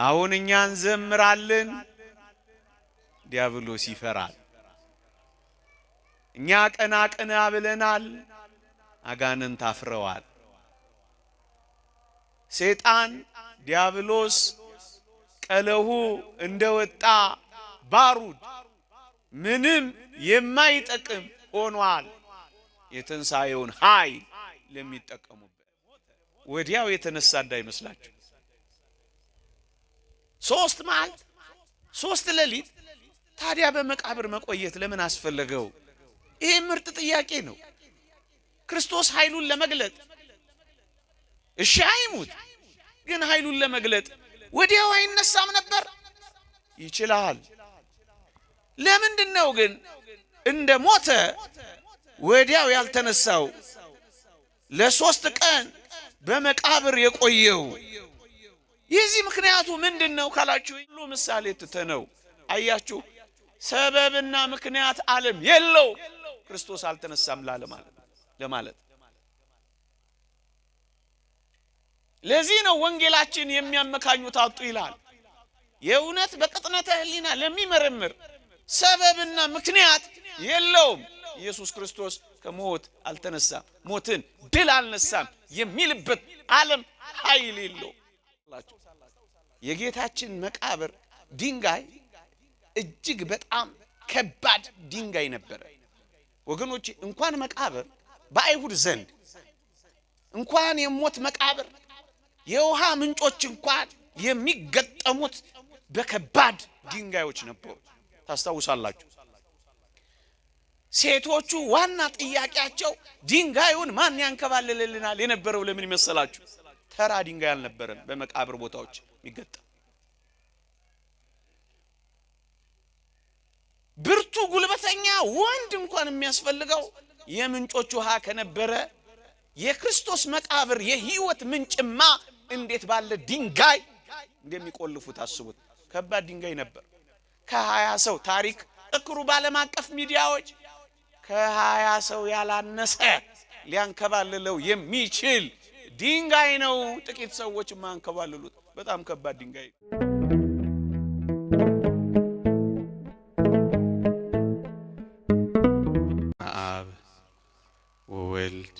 አሁን እኛ እንዘምራለን ዲያብሎስ ይፈራል እኛ ቀና ቀና ብለናል አጋንንት አፍረዋል ሰይጣን ዲያብሎስ ቀለሁ እንደወጣ ባሩድ ምንም የማይጠቅም ሆኗል የተንሳየውን ኃይል ለሚጠቀሙበት ወዲያው የተነሳ እንዳይመስላችሁ 3 መዓልት 3 ሌሊት ታዲያ በመቃብር መቆየት ለምን አስፈለገው ይሄ ምርጥ ጥያቄ ነው ክርስቶስ ኃይሉን ለመግለጥ እሺ አይሙት ግን ኃይሉን ለመግለጥ ወዲያው አይነሳም ነበር ይችላል ለምንድነው ግን እንደ ሞተ ወዲያው ያልተነሳው ለ3 ቀን በመቃብር የቆየው የዚህ ምክንያቱ ምንድነው ካላችሁ ሁሉ ምሳሌ ተተነው አያችሁ ሰበብና ምክንያት ዓለም የለው ክርስቶስ አልተነሳም ለማለት ለዚህ ነው ወንጌላችን የሚያመካኙት አጡ ይላል የእውነት በቅጥነተ ህሊና ለሚመረምር ሰበብና ምክንያት የለውም ኢየሱስ ክርስቶስ ከሞት አልተነሳም ሞትን ድል አልነሳም የሚልበት ዓለም ኃይል የለው የጌታችን መቃብር ድንጋይ እጅግ በጣም ከባድ ድንጋይ ነበር ወገኖች እንኳን መቃብር በአይሁድ ዘንድ እንኳን የሞት መቃብር የውሃ ምንጮች እንኳን የሚገጠሙት በከባድ ድንጋዮች ነበሩ ታስታውሳላችሁ ሴቶቹ ዋና ጥያቄያቸው ድንጋዩን ማን ያንከባልልልናል የነበረው ለምን ይመስላችሁ ተራ ድንጋይ አልነበረም በመቃብር ቦታዎች የሚገጠም ብርቱ ጉልበተኛ ወንድ እንኳን የሚያስፈልገው የምንጮች ውሃ ከነበረ የክርስቶስ መቃብር የህይወት ምንጭማ እንዴት ባለ ድንጋይ እንደሚቆልፉት አስቡት ከባድ ድንጋይ ነበር ከ20 ሰው ታሪክ እክሩ ባለም አቀፍ ሚዲያዎች ከ20 ሰው ያላነሰ ሊያንከባልለው የሚችል ድንጋይ ነው ጥቂት ሰዎች ማንከባልሉት በጣም ከባድ ድንጋይ አብ ወወልድ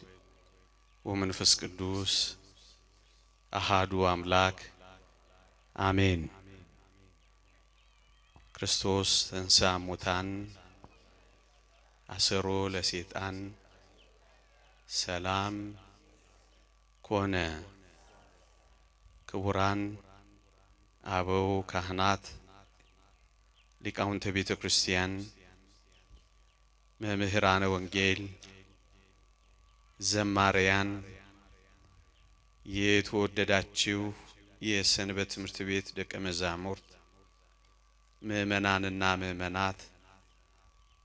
ወመንፈስ ቅዱስ አሃዱ አምላክ አሜን ክርስቶስ ተንሥአ እሙታን አሰሮ ለሰይጣን ሰላም ኮነ ክቡራን አበው ካህናት ሊቃውንተ ቤተ ክርስቲያን መምህራነ ወንጌል ዘማሪያን የተወደዳችሁ የሰንበት ትምህርት ቤት ደቀ መዛሙርት ምእመናንና ምእመናት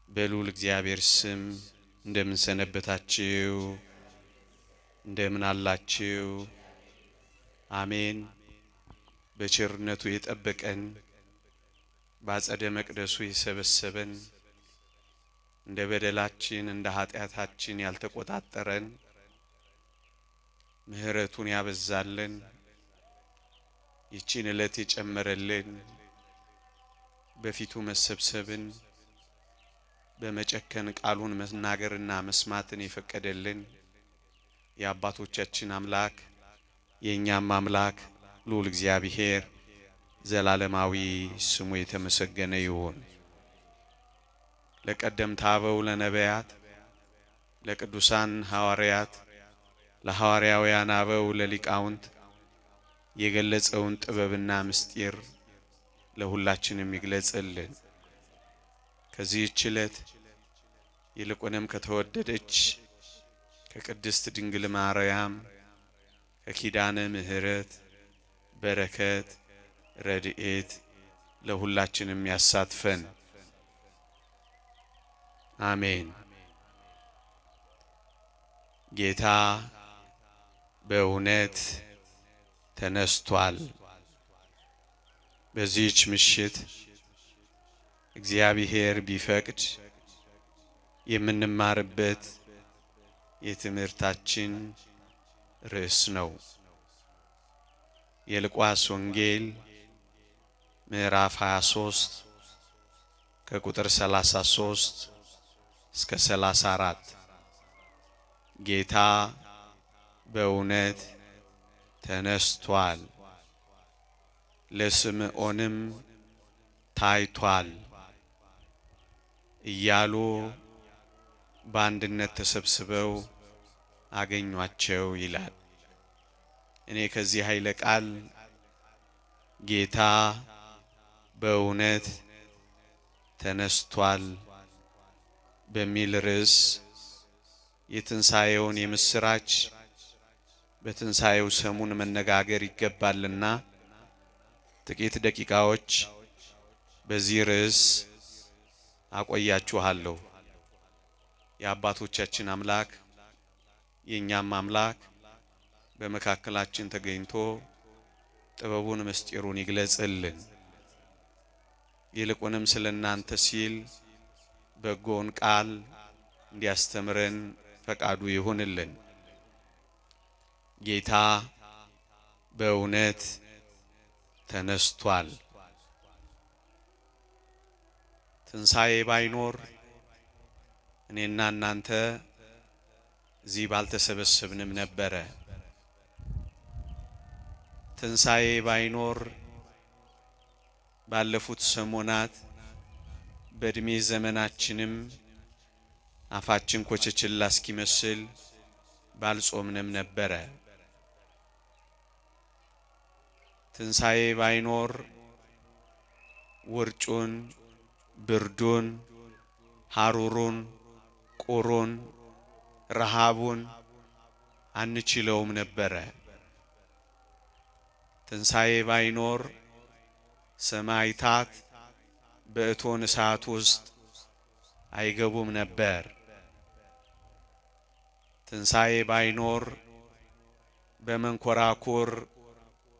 በልዑል እግዚአብሔር ስም እንደምን ሰነበታችሁ እንደምን አላችሁ አሜን በቸርነቱ የጠበቀን ባጸደ መቅደሱ የሰበሰበን እንደ በደላችን እንደ ኃጢአታችን ያልተቆጣጠረን ምህረቱን ያበዛልን ይቺን ዕለት የጨመረልን በፊቱ መሰብሰብን በመጨከን ቃሉን መናገርና መስማትን የፈቀደልን የአባቶቻችን አምላክ የኛም አምላክ ልዑል እግዚአብሔር ዘላለማዊ ስሙ የተመሰገነ ይሁን ለቀደምት አበው ለነቢያት ለቅዱሳን ሐዋርያት ለሐዋርያውያን አበው ለሊቃውንት የገለጸውን ጥበብና ምስጢር ለሁላችንም ይግለጽልን ከዚህ ዕለት ይልቁንም ከተወደደች ከቅድስት ድንግል ማርያም ከኪዳነ ምሕረት በረከት ረድኤት ለሁላችንም ያሳትፈን አሜን ጌታ በእውነት ተነስቷል በዚህች ምሽት እግዚአብሔር ቢፈቅድ የምንማርበት የትምህርታችን ርዕስ ነው የሉቃስ ወንጌል ምዕራፍ 23 ከቁጥር 33 እስከ 34 ጌታ በእውነት ተነስቷል፣ ለስምዖንም ታይቷል እያሉ በአንድነት ተሰብስበው አገኟቸው ይላል። እኔ ከዚህ ኃይለ ቃል ጌታ በእውነት ተነስቷል በሚል ርዕስ የትንሣኤውን የምስራች በትንሣኤው ሰሙን መነጋገር ይገባልና ጥቂት ደቂቃዎች በዚህ ርዕስ አቆያችኋለሁ። የአባቶቻችን አምላክ የእኛም አምላክ በመካከላችን ተገኝቶ ጥበቡን ምስጢሩን ይግለጽልን። ይልቁንም ስለ እናንተ ሲል በጎን ቃል እንዲያስተምረን ፈቃዱ ይሁንልን። ጌታ በእውነት ተነስቷል። ትንሣኤ ባይኖር እኔና እናንተ እዚህ ባልተሰበሰብንም ነበረ። ትንሣኤ ባይኖር ባለፉት ሰሞናት በእድሜ ዘመናችንም አፋችን ኮቸችላ እስኪመስል ባልጾምንም ነበረ። ትንሣኤ ባይኖር ውርጩን፣ ብርዱን፣ ሐሩሩን፣ ቁሩን፣ ረሃቡን አንችለውም ነበረ። ትንሣኤ ባይኖር ሰማዕታት በእቶን እሳት ውስጥ አይገቡም ነበር። ትንሣኤ ባይኖር በመንኮራኩር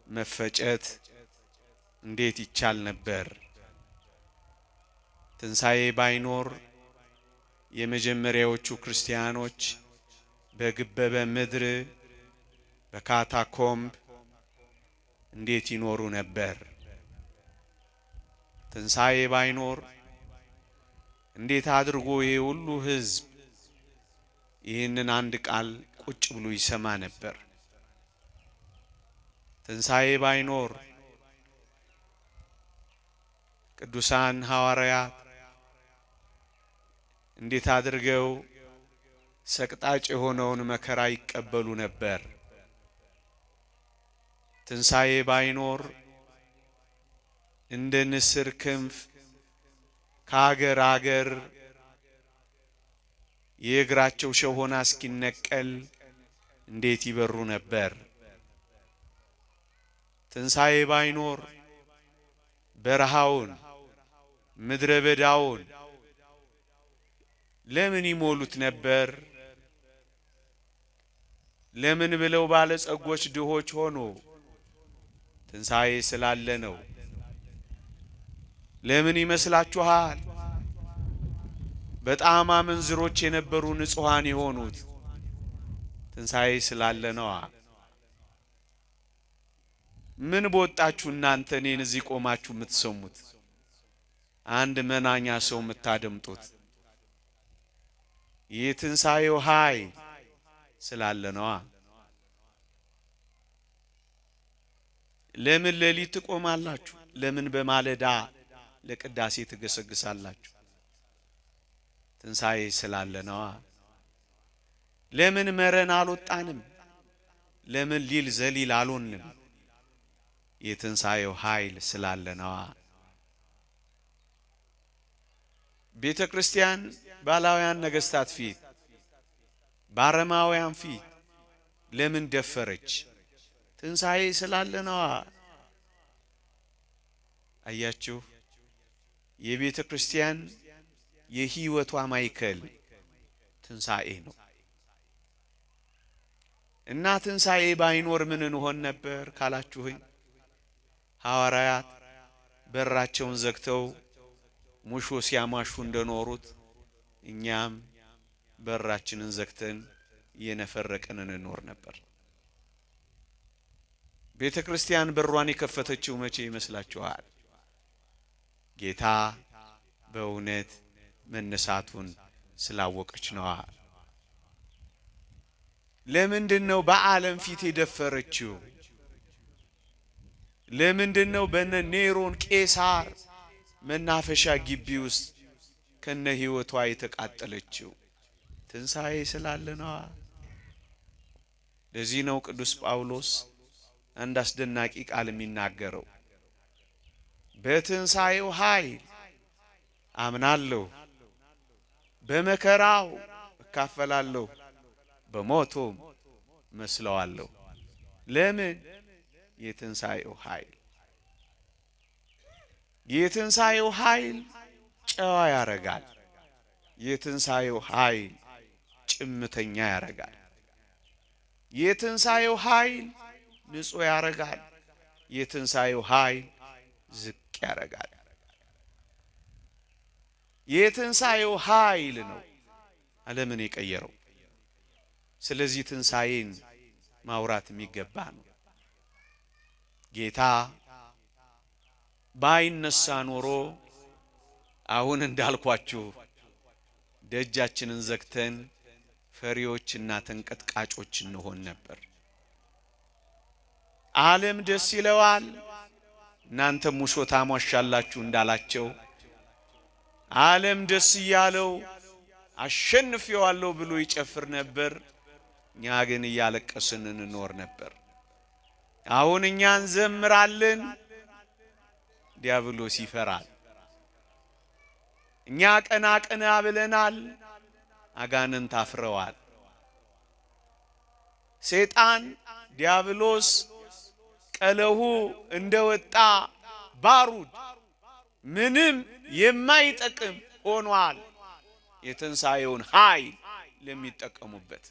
መፈጨት እንዴት ይቻል ነበር? ትንሣኤ ባይኖር የመጀመሪያዎቹ ክርስቲያኖች በግበበ ምድር በካታኮምብ እንዴት ይኖሩ ነበር? ትንሣኤ ባይኖር እንዴት አድርጎ ይሄ ሁሉ ሕዝብ ይህንን አንድ ቃል ቁጭ ብሎ ይሰማ ነበር? ትንሣኤ ባይኖር ቅዱሳን ሐዋርያት እንዴት አድርገው ሰቅጣጭ የሆነውን መከራ ይቀበሉ ነበር? ትንሣኤ ባይኖር እንደ ንስር ክንፍ ከአገር አገር የእግራቸው ሸሆና እስኪነቀል እንዴት ይበሩ ነበር? ትንሣኤ ባይኖር በረሃውን ምድረ በዳውን ለምን ይሞሉት ነበር? ለምን ብለው ባለጸጎች ድሆች ሆኑ? ትንሣኤ ስላለ ነው። ለምን ይመስላችኋል? በጣም አመንዝሮች የነበሩ ንጹሃን የሆኑት ትንሣኤ ስላለ ነዋ። ምን በወጣችሁ እናንተ እኔን እዚህ ቆማችሁ የምትሰሙት? አንድ መናኛ ሰው የምታደምጡት? የትንሣኤው ኃይል ስላለ ነዋ። ለምን ሌሊት ትቆማላችሁ? ለምን በማለዳ ለቅዳሴ ትገሰግሳላችሁ? ትንሣኤ ስላለ ነዋ። ለምን መረን አልወጣንም? ለምን ሊል ዘሊል አልሆንም? የትንሣኤው ኃይል ስላለ ነዋ። ቤተ ክርስቲያን ባላውያን ነገስታት ፊት ባረማውያን ፊት ለምን ደፈረች? ትንሣኤ ስላለ ነዋ። አያችሁ፣ የቤተ ክርስቲያን የሕይወቷ ማዕከል ትንሣኤ ነው። እና ትንሣኤ ባይኖር ምን እንሆን ነበር ካላችሁኝ፣ ሐዋርያት በራቸውን ዘግተው ሙሾ ሲያማሹ እንደኖሩት እኛም በራችንን ዘግተን እየነፈረቅን እንኖር ነበር። ቤተ ክርስቲያን በሯን የከፈተችው መቼ ይመስላችኋል? ጌታ በእውነት መነሳቱን ስላወቀች ነው። ለምንድነው በዓለም ፊት የደፈረችው? ለምንድነው በኔሮን ቄሳር መናፈሻ ግቢ ውስጥ ከነ ሕይወቷ የተቃጠለችው? ትንሣኤ ስላለ ነው። ለዚህ ነው ቅዱስ ጳውሎስ አንድ አስደናቂ ቃል የሚናገረው። በትንሣኤው ኃይል አምናለሁ፣ በመከራው እካፈላለሁ፣ በሞቱም መስለዋለሁ። ለምን? የትንሣኤው ኃይል የትንሣኤው ኃይል ጨዋ ያረጋል። የትንሣኤው ኃይል ጭምተኛ ያረጋል። የትንሣኤው ኃይል ንጹሕ ያረጋል። የትንሣኤው ኃይል ዝቅ ያረጋል። የትንሣኤው ኃይል ነው ዓለምን የቀየረው። ስለዚህ ትንሣኤን ማውራት የሚገባ ነው። ጌታ ባይነሳ ኖሮ አሁን እንዳልኳችሁ ደጃችንን ዘግተን ፈሪዎችና ተንቀጥቃጮች እንሆን ነበር። ዓለም ደስ ይለዋል፣ እናንተም ሙሾ ታሟሻላችሁ እንዳላቸው ዓለም ደስ እያለው አሸንፌዋለሁ ብሎ ይጨፍር ነበር። እኛ ግን እያለቀስን እንኖር ነበር። አሁን እኛ እንዘምራለን፣ ዲያብሎስ ይፈራል። እኛ ቀና ቀና ብለናል፣ አጋንንት አፍረዋል። ሰይጣን ዲያብሎስ ቀለሁ እንደወጣ ባሩድ ምንም የማይጠቅም ሆኗል። የትንሣኤውን ኃይል ለሚጠቀሙበት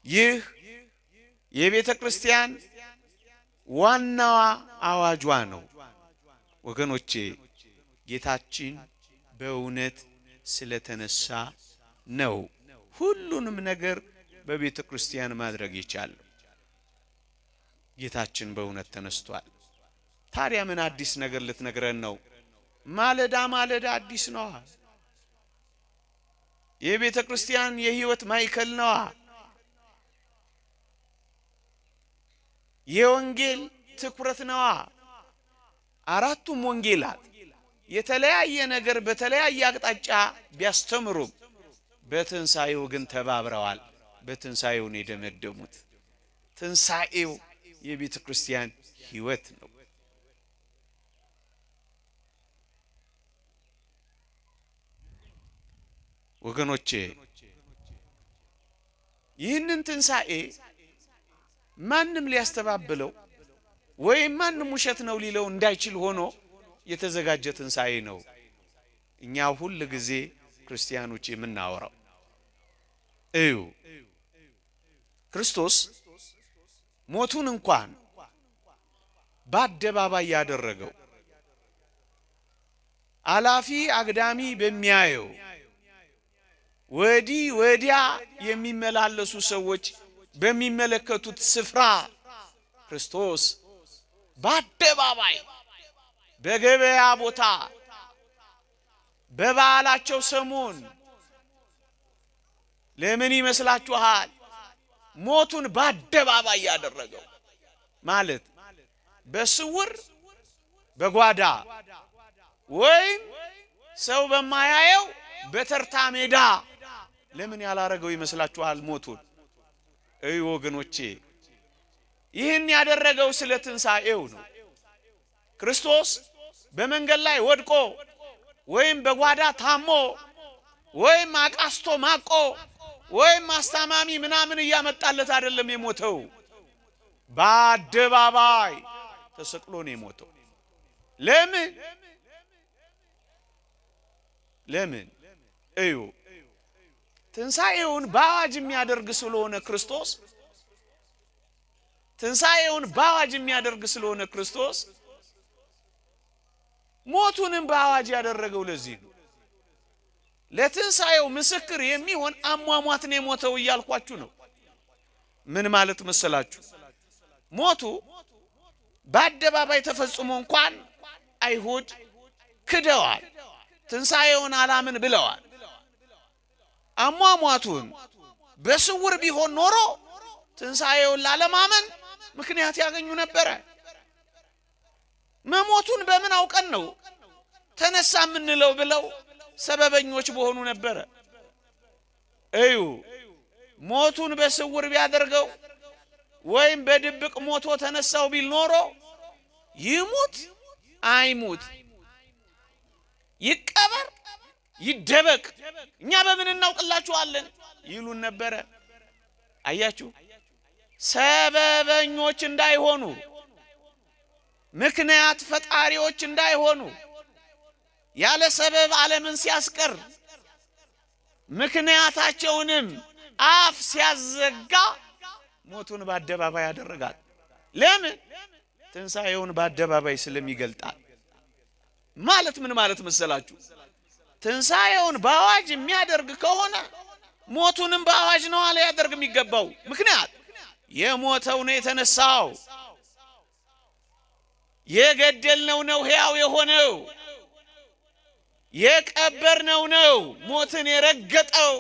ይህ የቤተ ክርስቲያን ዋናዋ አዋጇ ነው። ወገኖቼ ጌታችን በእውነት ስለተነሳ ነው ሁሉንም ነገር በቤተ ክርስቲያን ማድረግ የቻለው። ጌታችን በእውነት ተነስቷል። ታዲያ ምን አዲስ ነገር ልትነግረን ነው? ማለዳ ማለዳ አዲስ ነው። የቤተ ክርስቲያን የሕይወት ማዕከል ነው። የወንጌል ትኩረት ነው። አራቱም ወንጌላት የተለያየ ነገር በተለያየ አቅጣጫ ቢያስተምሩም በትንሣኤው ግን ተባብረዋል። በትንሣኤው ነው የደመደሙት። ትንሣኤው የቤተ ክርስቲያን ሕይወት ነው። ወገኖቼ ይህንን ትንሣኤ ማንም ሊያስተባብለው ወይም ማንም ውሸት ነው ሊለው እንዳይችል ሆኖ የተዘጋጀ ትንሣኤ ነው። እኛ ሁሉ ጊዜ ክርስቲያኖች የምናወራው እዩ ክርስቶስ ሞቱን እንኳን በአደባባይ ያደረገው አላፊ አግዳሚ በሚያየው ወዲህ ወዲያ የሚመላለሱ ሰዎች በሚመለከቱት ስፍራ ክርስቶስ በአደባባይ በገበያ ቦታ በበዓላቸው ሰሞን ለምን ይመስላችኋል ሞቱን በአደባባይ ያደረገው? ማለት በስውር በጓዳ ወይም ሰው በማያየው በተርታ ሜዳ ለምን ያላረገው ይመስላችኋል ሞቱን? እይ ወገኖቼ ይህን ያደረገው ስለ ትንሣኤው ነው። ክርስቶስ በመንገድ ላይ ወድቆ ወይም በጓዳ ታሞ ወይም አቃስቶ ማቆ ወይም አስታማሚ ምናምን እያመጣለት አይደለም የሞተው። በአደባባይ ተሰቅሎ ነው የሞተው። ለምን? እዩ ትንሣኤውን በአዋጅ የሚያደርግ ስለሆነ ክርስቶስ ትንሣኤውን በአዋጅ የሚያደርግ ስለሆነ ክርስቶስ ሞቱንም በአዋጅ ያደረገው ለዚህ ነው። ለትንሣኤው ምስክር የሚሆን አሟሟት ነው የሞተው እያልኳችሁ ነው። ምን ማለት መሰላችሁ? ሞቱ በአደባባይ ተፈጽሞ እንኳን አይሁድ ክደዋል። ትንሣኤውን አላምን ብለዋል። አሟሟቱን በስውር ቢሆን ኖሮ ትንሣኤውን ላለማመን ምክንያት ያገኙ ነበር። መሞቱን በምን አውቀን ነው ተነሳ ምንለው ብለው ሰበበኞች በሆኑ ነበር። እዩ ሞቱን በስውር ቢያደርገው ወይም በድብቅ ሞቶ ተነሳው ቢል ኖሮ ይሙት አይሙት ይቀበር ይደበቅ እኛ በምን እናውቅላችኋለን ይሉን ነበር። አያችሁ ሰበበኞች እንዳይሆኑ ምክንያት ፈጣሪዎች እንዳይሆኑ ያለ ሰበብ ዓለምን ሲያስቀር ምክንያታቸውንም አፍ ሲያዘጋ ሞቱን በአደባባይ ያደረጋል። ለምን? ትንሣኤውን በአደባባይ ስለሚገልጣል። ማለት ምን ማለት መሰላችሁ? ትንሣኤውን በአዋጅ የሚያደርግ ከሆነ ሞቱንም በአዋጅ ነው አለ ያደርግ የሚገባው። ምክንያት የሞተው ነው የተነሳው፣ የገደልነው ነው ሕያው የሆነው፣ የቀበርነው ነው ሞትን የረገጠው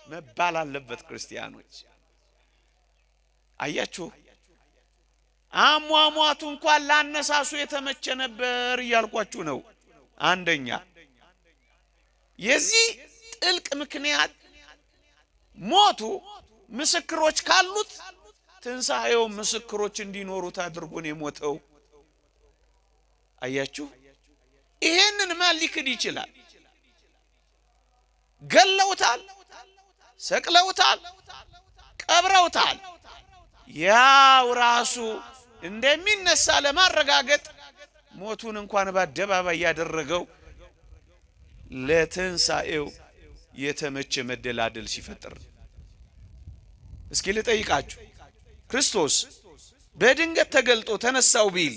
መባል አለበት። ክርስቲያኖች አያችሁ አሟሟቱ እንኳን ላነሳሱ የተመቸ ነበር እያልኳችሁ ነው። አንደኛ የዚህ ጥልቅ ምክንያት ሞቱ ምስክሮች ካሉት ትንሣኤው ምስክሮች እንዲኖሩት አድርጎ ነው የሞተው። አያችሁ ይሄንን ማን ሊክድ ይችላል? ገለውታል፣ ሰቅለውታል፣ ቀብረውታል። ያው ራሱ እንደሚነሳ ለማረጋገጥ ሞቱን እንኳን በአደባባይ ያደረገው ለትንሣኤው የተመቸ መደላደል ሲፈጥር። እስኪ ልጠይቃችሁ ክርስቶስ በድንገት ተገልጦ ተነሳው ቢል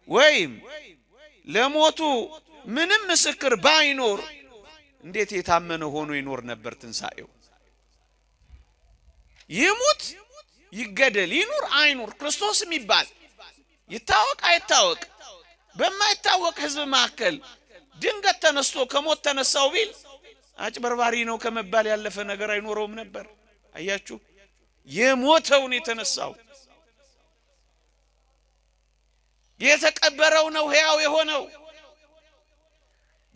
ወይም ለሞቱ ምንም ምስክር ባይኖር እንዴት የታመነ ሆኖ ይኖር ነበር ትንሣኤው? ይሙት ይገደል ይኑር አይኑር ክርስቶስ የሚባል ይታወቅ አይታወቅ በማይታወቅ ሕዝብ መካከል ድንገት ተነስቶ ከሞት ተነሳው ቢል አጭበርባሪ ነው ከመባል ያለፈ ነገር አይኖረውም ነበር። አያችሁ የሞተውን የተነሳው የተቀበረው ነው ሕያው የሆነው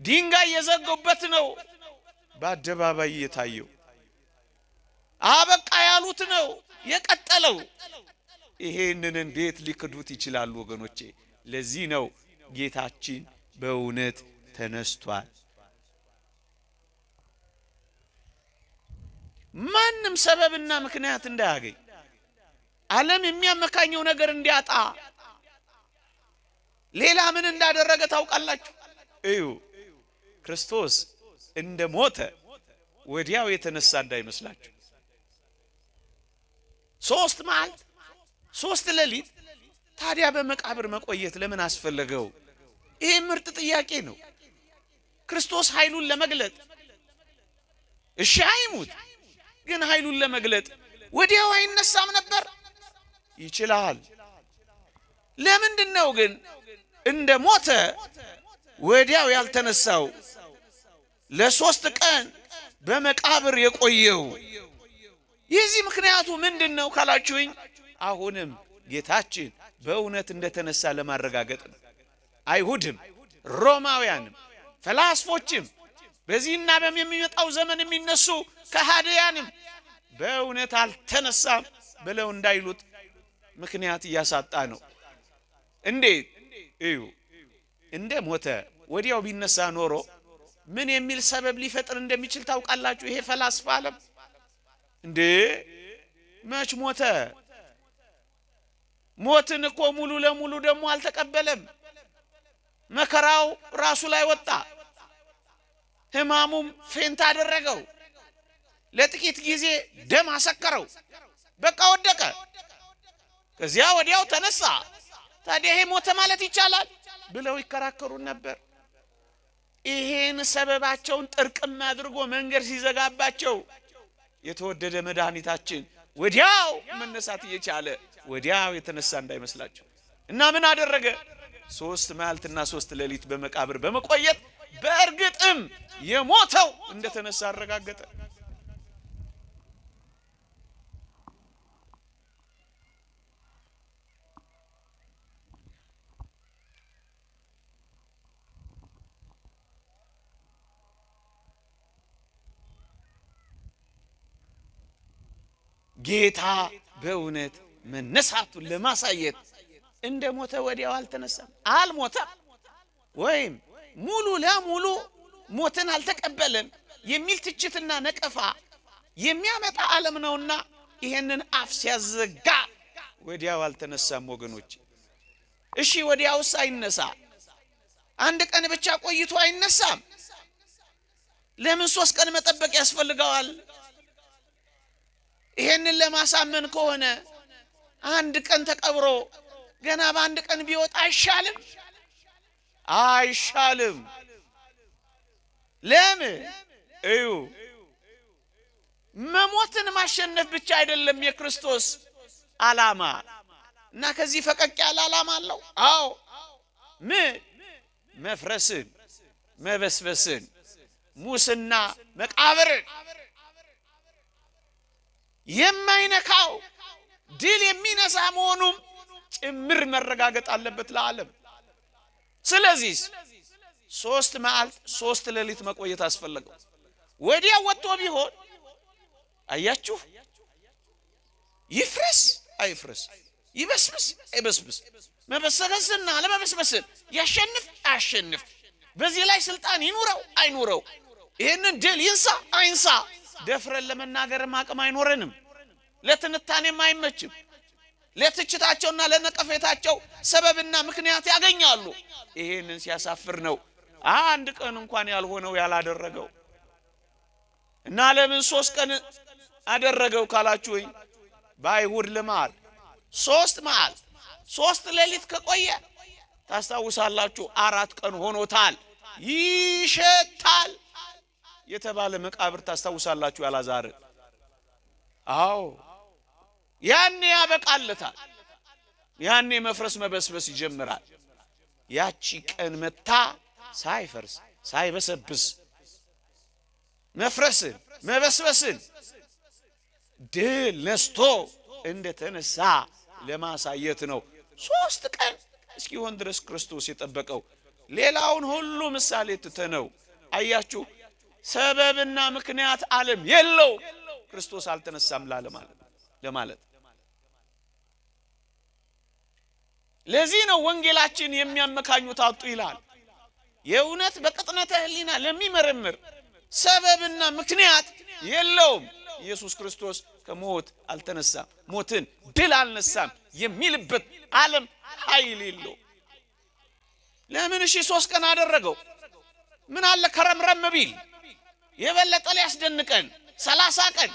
ድንጋይ የዘገውበት ነው በአደባባይ የታየው አበቃ ያሉት ነው የቀጠለው። ይሄንን እንዴት ሊክዱት ይችላሉ ወገኖቼ? ለዚህ ነው ጌታችን በእውነት ተነስቷል። ማንም ሰበብና ምክንያት እንዳያገኝ ዓለም የሚያመካኘው ነገር እንዲያጣ ሌላ ምን እንዳደረገ ታውቃላችሁ? እዩ ክርስቶስ እንደ ሞተ ወዲያው የተነሳ እንዳይመስላችሁ 3 መዓልት 3 ሌሊት ታዲያ በመቃብር መቆየት ለምን አስፈለገው? ይሄ ምርጥ ጥያቄ ነው። ክርስቶስ ኃይሉን ለመግለጥ እሺ አይሙት ግን ኃይሉን ለመግለጥ ወዲያው አይነሳም ነበር? ይችላል። ለምንድነው ግን እንደ ሞተ ወዲያው ያልተነሳው ለ3 ቀን በመቃብር የቆየው? የዚህ ምክንያቱ ምንድነው ካላችሁኝ አሁንም ጌታችን በእውነት እንደተነሳ ለማረጋገጥ ነው። አይሁድም ሮማውያንም ፈላስፎችም በዚህና በሚመጣው ዘመን የሚነሱ ከሃዲያንም በእውነት አልተነሳም ብለው እንዳይሉት ምክንያት እያሳጣ ነው። እንዴት? እዩ እንደ ሞተ ወዲያው ቢነሳ ኖሮ ምን የሚል ሰበብ ሊፈጥር እንደሚችል ታውቃላችሁ? ይሄ ፈላስፋ ዓለም እንዴ መች ሞተ? ሞትን እኮ ሙሉ ለሙሉ ደግሞ አልተቀበለም። መከራው ራሱ ላይ ወጣ። ህማሙም ፌንት አደረገው። ለጥቂት ጊዜ ደም አሰከረው። በቃ ወደቀ። ከዚያ ወዲያው ተነሳ። ታዲያ ይሄ ሞተ ማለት ይቻላል ብለው ይከራከሩን ነበር። ይሄን ሰበባቸውን ጥርቅም አድርጎ መንገድ ሲዘጋባቸው የተወደደ መድኃኒታችን ወዲያው መነሳት እየቻለ ወዲያው የተነሳ እንዳይመስላችሁ እና ምን አደረገ? 3 መዓልትና 3 ሌሊት በመቃብር በመቆየት በእርግጥም የሞተው እንደተነሳ አረጋገጠ። ጌታ በእውነት መነሳቱን ለማሳየት እንደ ሞተ ወዲያው አልተነሳም፣ አልሞተም፣ ወይም ሙሉ ለሙሉ ሞትን አልተቀበለም የሚል ትችትና ነቀፋ የሚያመጣ ዓለም ነውና ይሄንን አፍ ሲያዘጋ ወዲያው አልተነሳም ወገኖች። እሺ ወዲያውስ አይነሳ? አንድ ቀን ብቻ ቆይቶ አይነሳም? ለምን 3 ቀን መጠበቅ ያስፈልገዋል? ይሄንን ለማሳመን ከሆነ አንድ ቀን ተቀብሮ ገና በአንድ ቀን ቢወጣ አይሻልም? አይሻልም። ለምን? እዩ መሞትን ማሸነፍ ብቻ አይደለም የክርስቶስ ዓላማ እና ከዚህ ፈቀቅ ያለ ዓላማ አለው። አዎ መፍረስን፣ መበስበስን፣ ሙስና መቃብርን የማይነካው ድል የሚነሳ መሆኑም ጭምር መረጋገጥ አለበት ለዓለም። ስለዚህ 3 መዓልት 3 ሌሊት መቆየት አስፈልገው። ወዲያው ወጥቶ ቢሆን አያችሁ ይፍረስ አይፍረስ፣ ይበስብስ አይበስብስ፣ መበስበስና ለመበስበስን ያሸንፍ አያሸንፍ፣ በዚህ ላይ ስልጣን ይኑረው አይኑረው፣ ይሄንን ድል ይንሳ አይንሳ ደፍረን ለመናገር አቅም አይኖረንም። ለትንታኔም አይመችም። ለትችታቸውና ለነቀፌታቸው ሰበብና ምክንያት ያገኛሉ። ይሄንን ሲያሳፍር ነው አንድ ቀን እንኳን ያልሆነው ያላደረገው። እና ለምን 3 ቀን አደረገው ካላችሁኝ በአይሁድ ልማድ 3 መዓልት 3 ሌሊት ከቆየ ታስታውሳላችሁ 4 ቀን ሆኖታል ይሸታል የተባለ መቃብር ታስታውሳላችሁ ያላዛር። አዎ ያኔ ያበቃለታል። ያኔ መፍረስ መበስበስ ይጀምራል። ያቺ ቀን መታ ሳይፈርስ ሳይበሰብስ መፍረስን መበስበስን ድል ነስቶ እንደተነሳ ለማሳየት ነው 3 ቀን እስኪሆን ድረስ ክርስቶስ የጠበቀው። ሌላውን ሁሉ ምሳሌ ትተነው አያችሁ ሰበብና ምክንያት ዓለም የለው ክርስቶስ አልተነሳም ለማለት። ለዚህ ነው ወንጌላችን የሚያመካኙት አጡ ይላል። የእውነት በቅጥነተ ሕሊና ለሚመረምር ሰበብና ምክንያት የለውም። ኢየሱስ ክርስቶስ ከሞት አልተነሳም፣ ሞትን ድል አልነሳም የሚልበት ዓለም ኃይል የለው። ለምን 3 ቀን አደረገው? ምን አለ ከረምረም ቢል የበለጠ ሊያስደንቀን 30 ቀን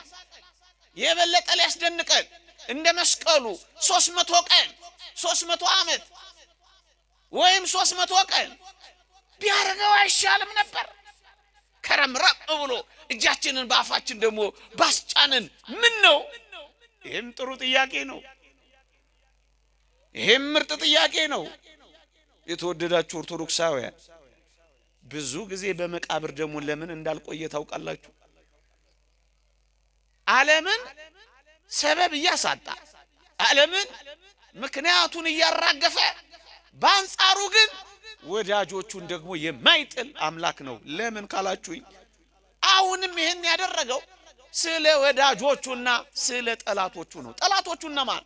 የበለጠ ሊያስደንቀን እንደ መስቀሉ 300 ቀን 300 ዓመት ወይም 300 ቀን ቢያረጋው አይሻልም ነበር? ከረምረም ብሎ እጃችንን በአፋችን ደግሞ ባስጫንን ምን ነው? ይሄም ጥሩ ጥያቄ ነው። ይሄም ምርጥ ጥያቄ ነው። የተወደዳችሁ ኦርቶዶክሳውያን ብዙ ጊዜ በመቃብር ደግሞ ለምን እንዳልቆየ ታውቃላችሁ? ዓለምን ሰበብ እያሳጣ ዓለምን ምክንያቱን እያራገፈ በአንጻሩ ግን ወዳጆቹን ደግሞ የማይጥል አምላክ ነው። ለምን ካላችሁኝ አሁንም ይሄን ያደረገው ስለ ወዳጆቹና ስለ ጠላቶቹ ነው። ጠላቶቹና ማን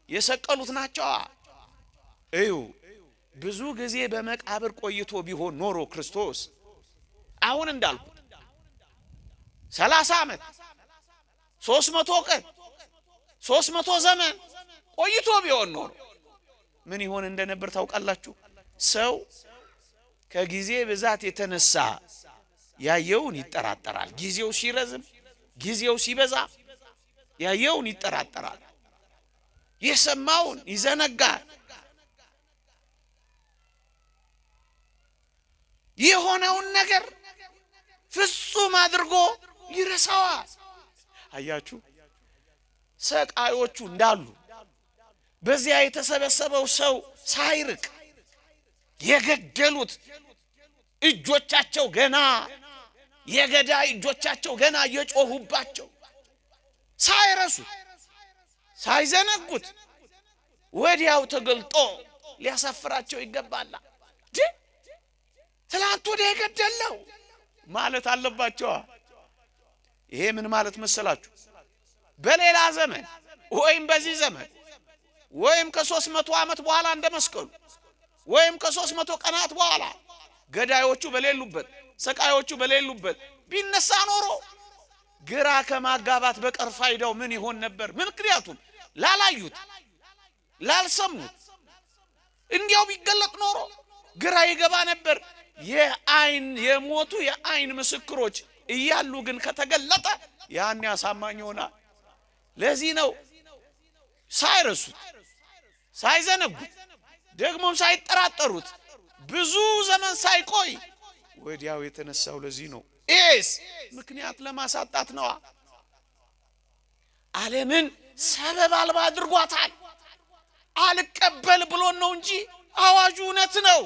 የሰቀሉት ናቸው። እዩ ብዙ ጊዜ በመቃብር ቆይቶ ቢሆን ኖሮ ክርስቶስ አሁን እንዳልኩት 30 ዓመት 300 ቀን 300 ዘመን ቆይቶ ቢሆን ኖሮ ምን ይሆን እንደነበር ታውቃላችሁ? ሰው ከጊዜ ብዛት የተነሳ ያየውን ይጠራጠራል። ጊዜው ሲረዝም ጊዜው ሲበዛ ያየውን ይጠራጠራል። የሰማውን ይዘነጋል። የሆነውን ነገር ፍጹም አድርጎ ይረሳዋል። አያችሁ ሰቃዮቹ እንዳሉ በዚያ የተሰበሰበው ሰው ሳይርቅ የገደሉት እጆቻቸው ገና የገዳይ እጆቻቸው ገና እየጮሁባቸው ሳይረሱት ሳይዘነጉት ወዲያው ተገልጦ ሊያሳፍራቸው ይገባል። ትላንት ወዲያ የገደለው ማለት አለባቸው። ይሄ ምን ማለት መሰላችሁ? በሌላ ዘመን ወይም በዚህ ዘመን ወይም ከ300 ዓመት በኋላ እንደመስቀሉ ወይም ከ300 ቀናት በኋላ ገዳዮቹ በሌሉበት ሰቃዮቹ በሌሉበት ቢነሳ ኖሮ ግራ ከማጋባት በቀር ፋይዳው ምን ይሆን ነበር? ምክንያቱም ላላዩት ላልሰሙት እንዲያው ቢገለጥ ኖሮ ግራ ይገባ ነበር። የአይን የሞቱ የአይን ምስክሮች እያሉ ግን ከተገለጠ ያን ያሳማኝ ሆናል። ለዚህ ነው ሳይረሱት ሳይዘነጉት ደግሞም ሳይጠራጠሩት ብዙ ዘመን ሳይቆይ ወዲያው የተነሳው። ለዚህ ነው ኤስ ምክንያት ለማሳጣት ነው። ዓለምን ሰበብ አልባ አድርጓታል። አልቀበል ብሎ ነው እንጂ አዋጁ እውነት ነው።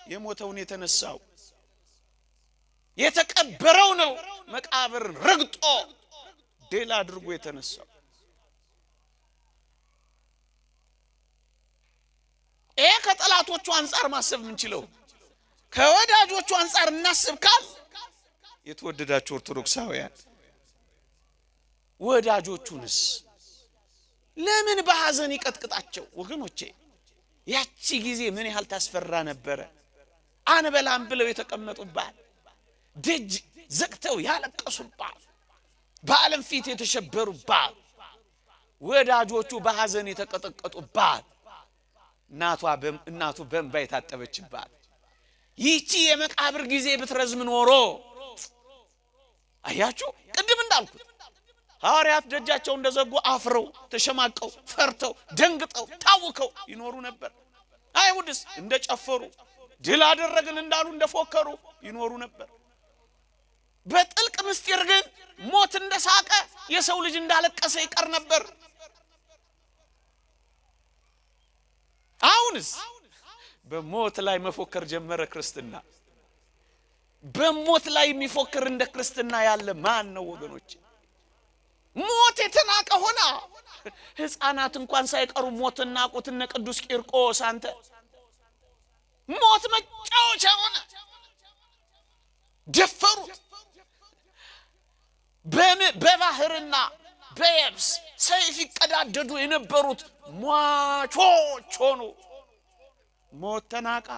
የሞተውን የተነሳው የተቀበረው ነው። መቃብርን ረግጦ ድል አድርጎ የተነሳው ከጠላቶቹ አንፃር ማሰብ ምንችለው ከወዳጆቹ አንፃር እናስብ ካል የተወደዳችሁ ኦርቶዶክሳውያን ወዳጆቹንስ ለምን በሐዘን ይቀጥቅጣቸው? ወገኖቼ ያቺ ጊዜ ምን ያህል ታስፈራ ነበር። አንበላም ብለው የተቀመጡባት ደጅ ዘግተው ያለቀሱባት በዓለም ፊት የተሸበሩባት ወዳጆቹ በሐዘን የተቀጠቀጡባት እናቱ በእንባ የታጠበችባት ይቺ የመቃብር ጊዜ ብትረዝም ኖሮ አያችሁ ቅድም እንዳልኩት ሐዋርያት ደጃቸው እንደዘጉ አፍረው ተሸማቀው ፈርተው ደንግጠው ታውከው ይኖሩ ነበር። አይሁድስ እንደጨፈሩ ድል አደረግን እንዳሉ እንደፎከሩ ይኖሩ ነበር። በጥልቅ ምስጢር ግን ሞት እንደሳቀ የሰው ልጅ እንዳለቀሰ ይቀር ነበር። አሁንስ በሞት ላይ መፎከር ጀመረ ክርስትና። በሞት ላይ የሚፎክር እንደ ክርስትና ያለ ማን ነው ወገኖች? ሞት የተናቀ ሆና ሕፃናት እንኳን ሳይቀሩ ሞት ናቁት። እነ ቅዱስ ቂርቆስ አንተ ሞት መጫወቻ ሆነ ደፈሩት። በባህርና በየብስ ሰይፍ ይቀዳደዱ የነበሩት ሟቾች ሆኑ። ሞት ተናቃ።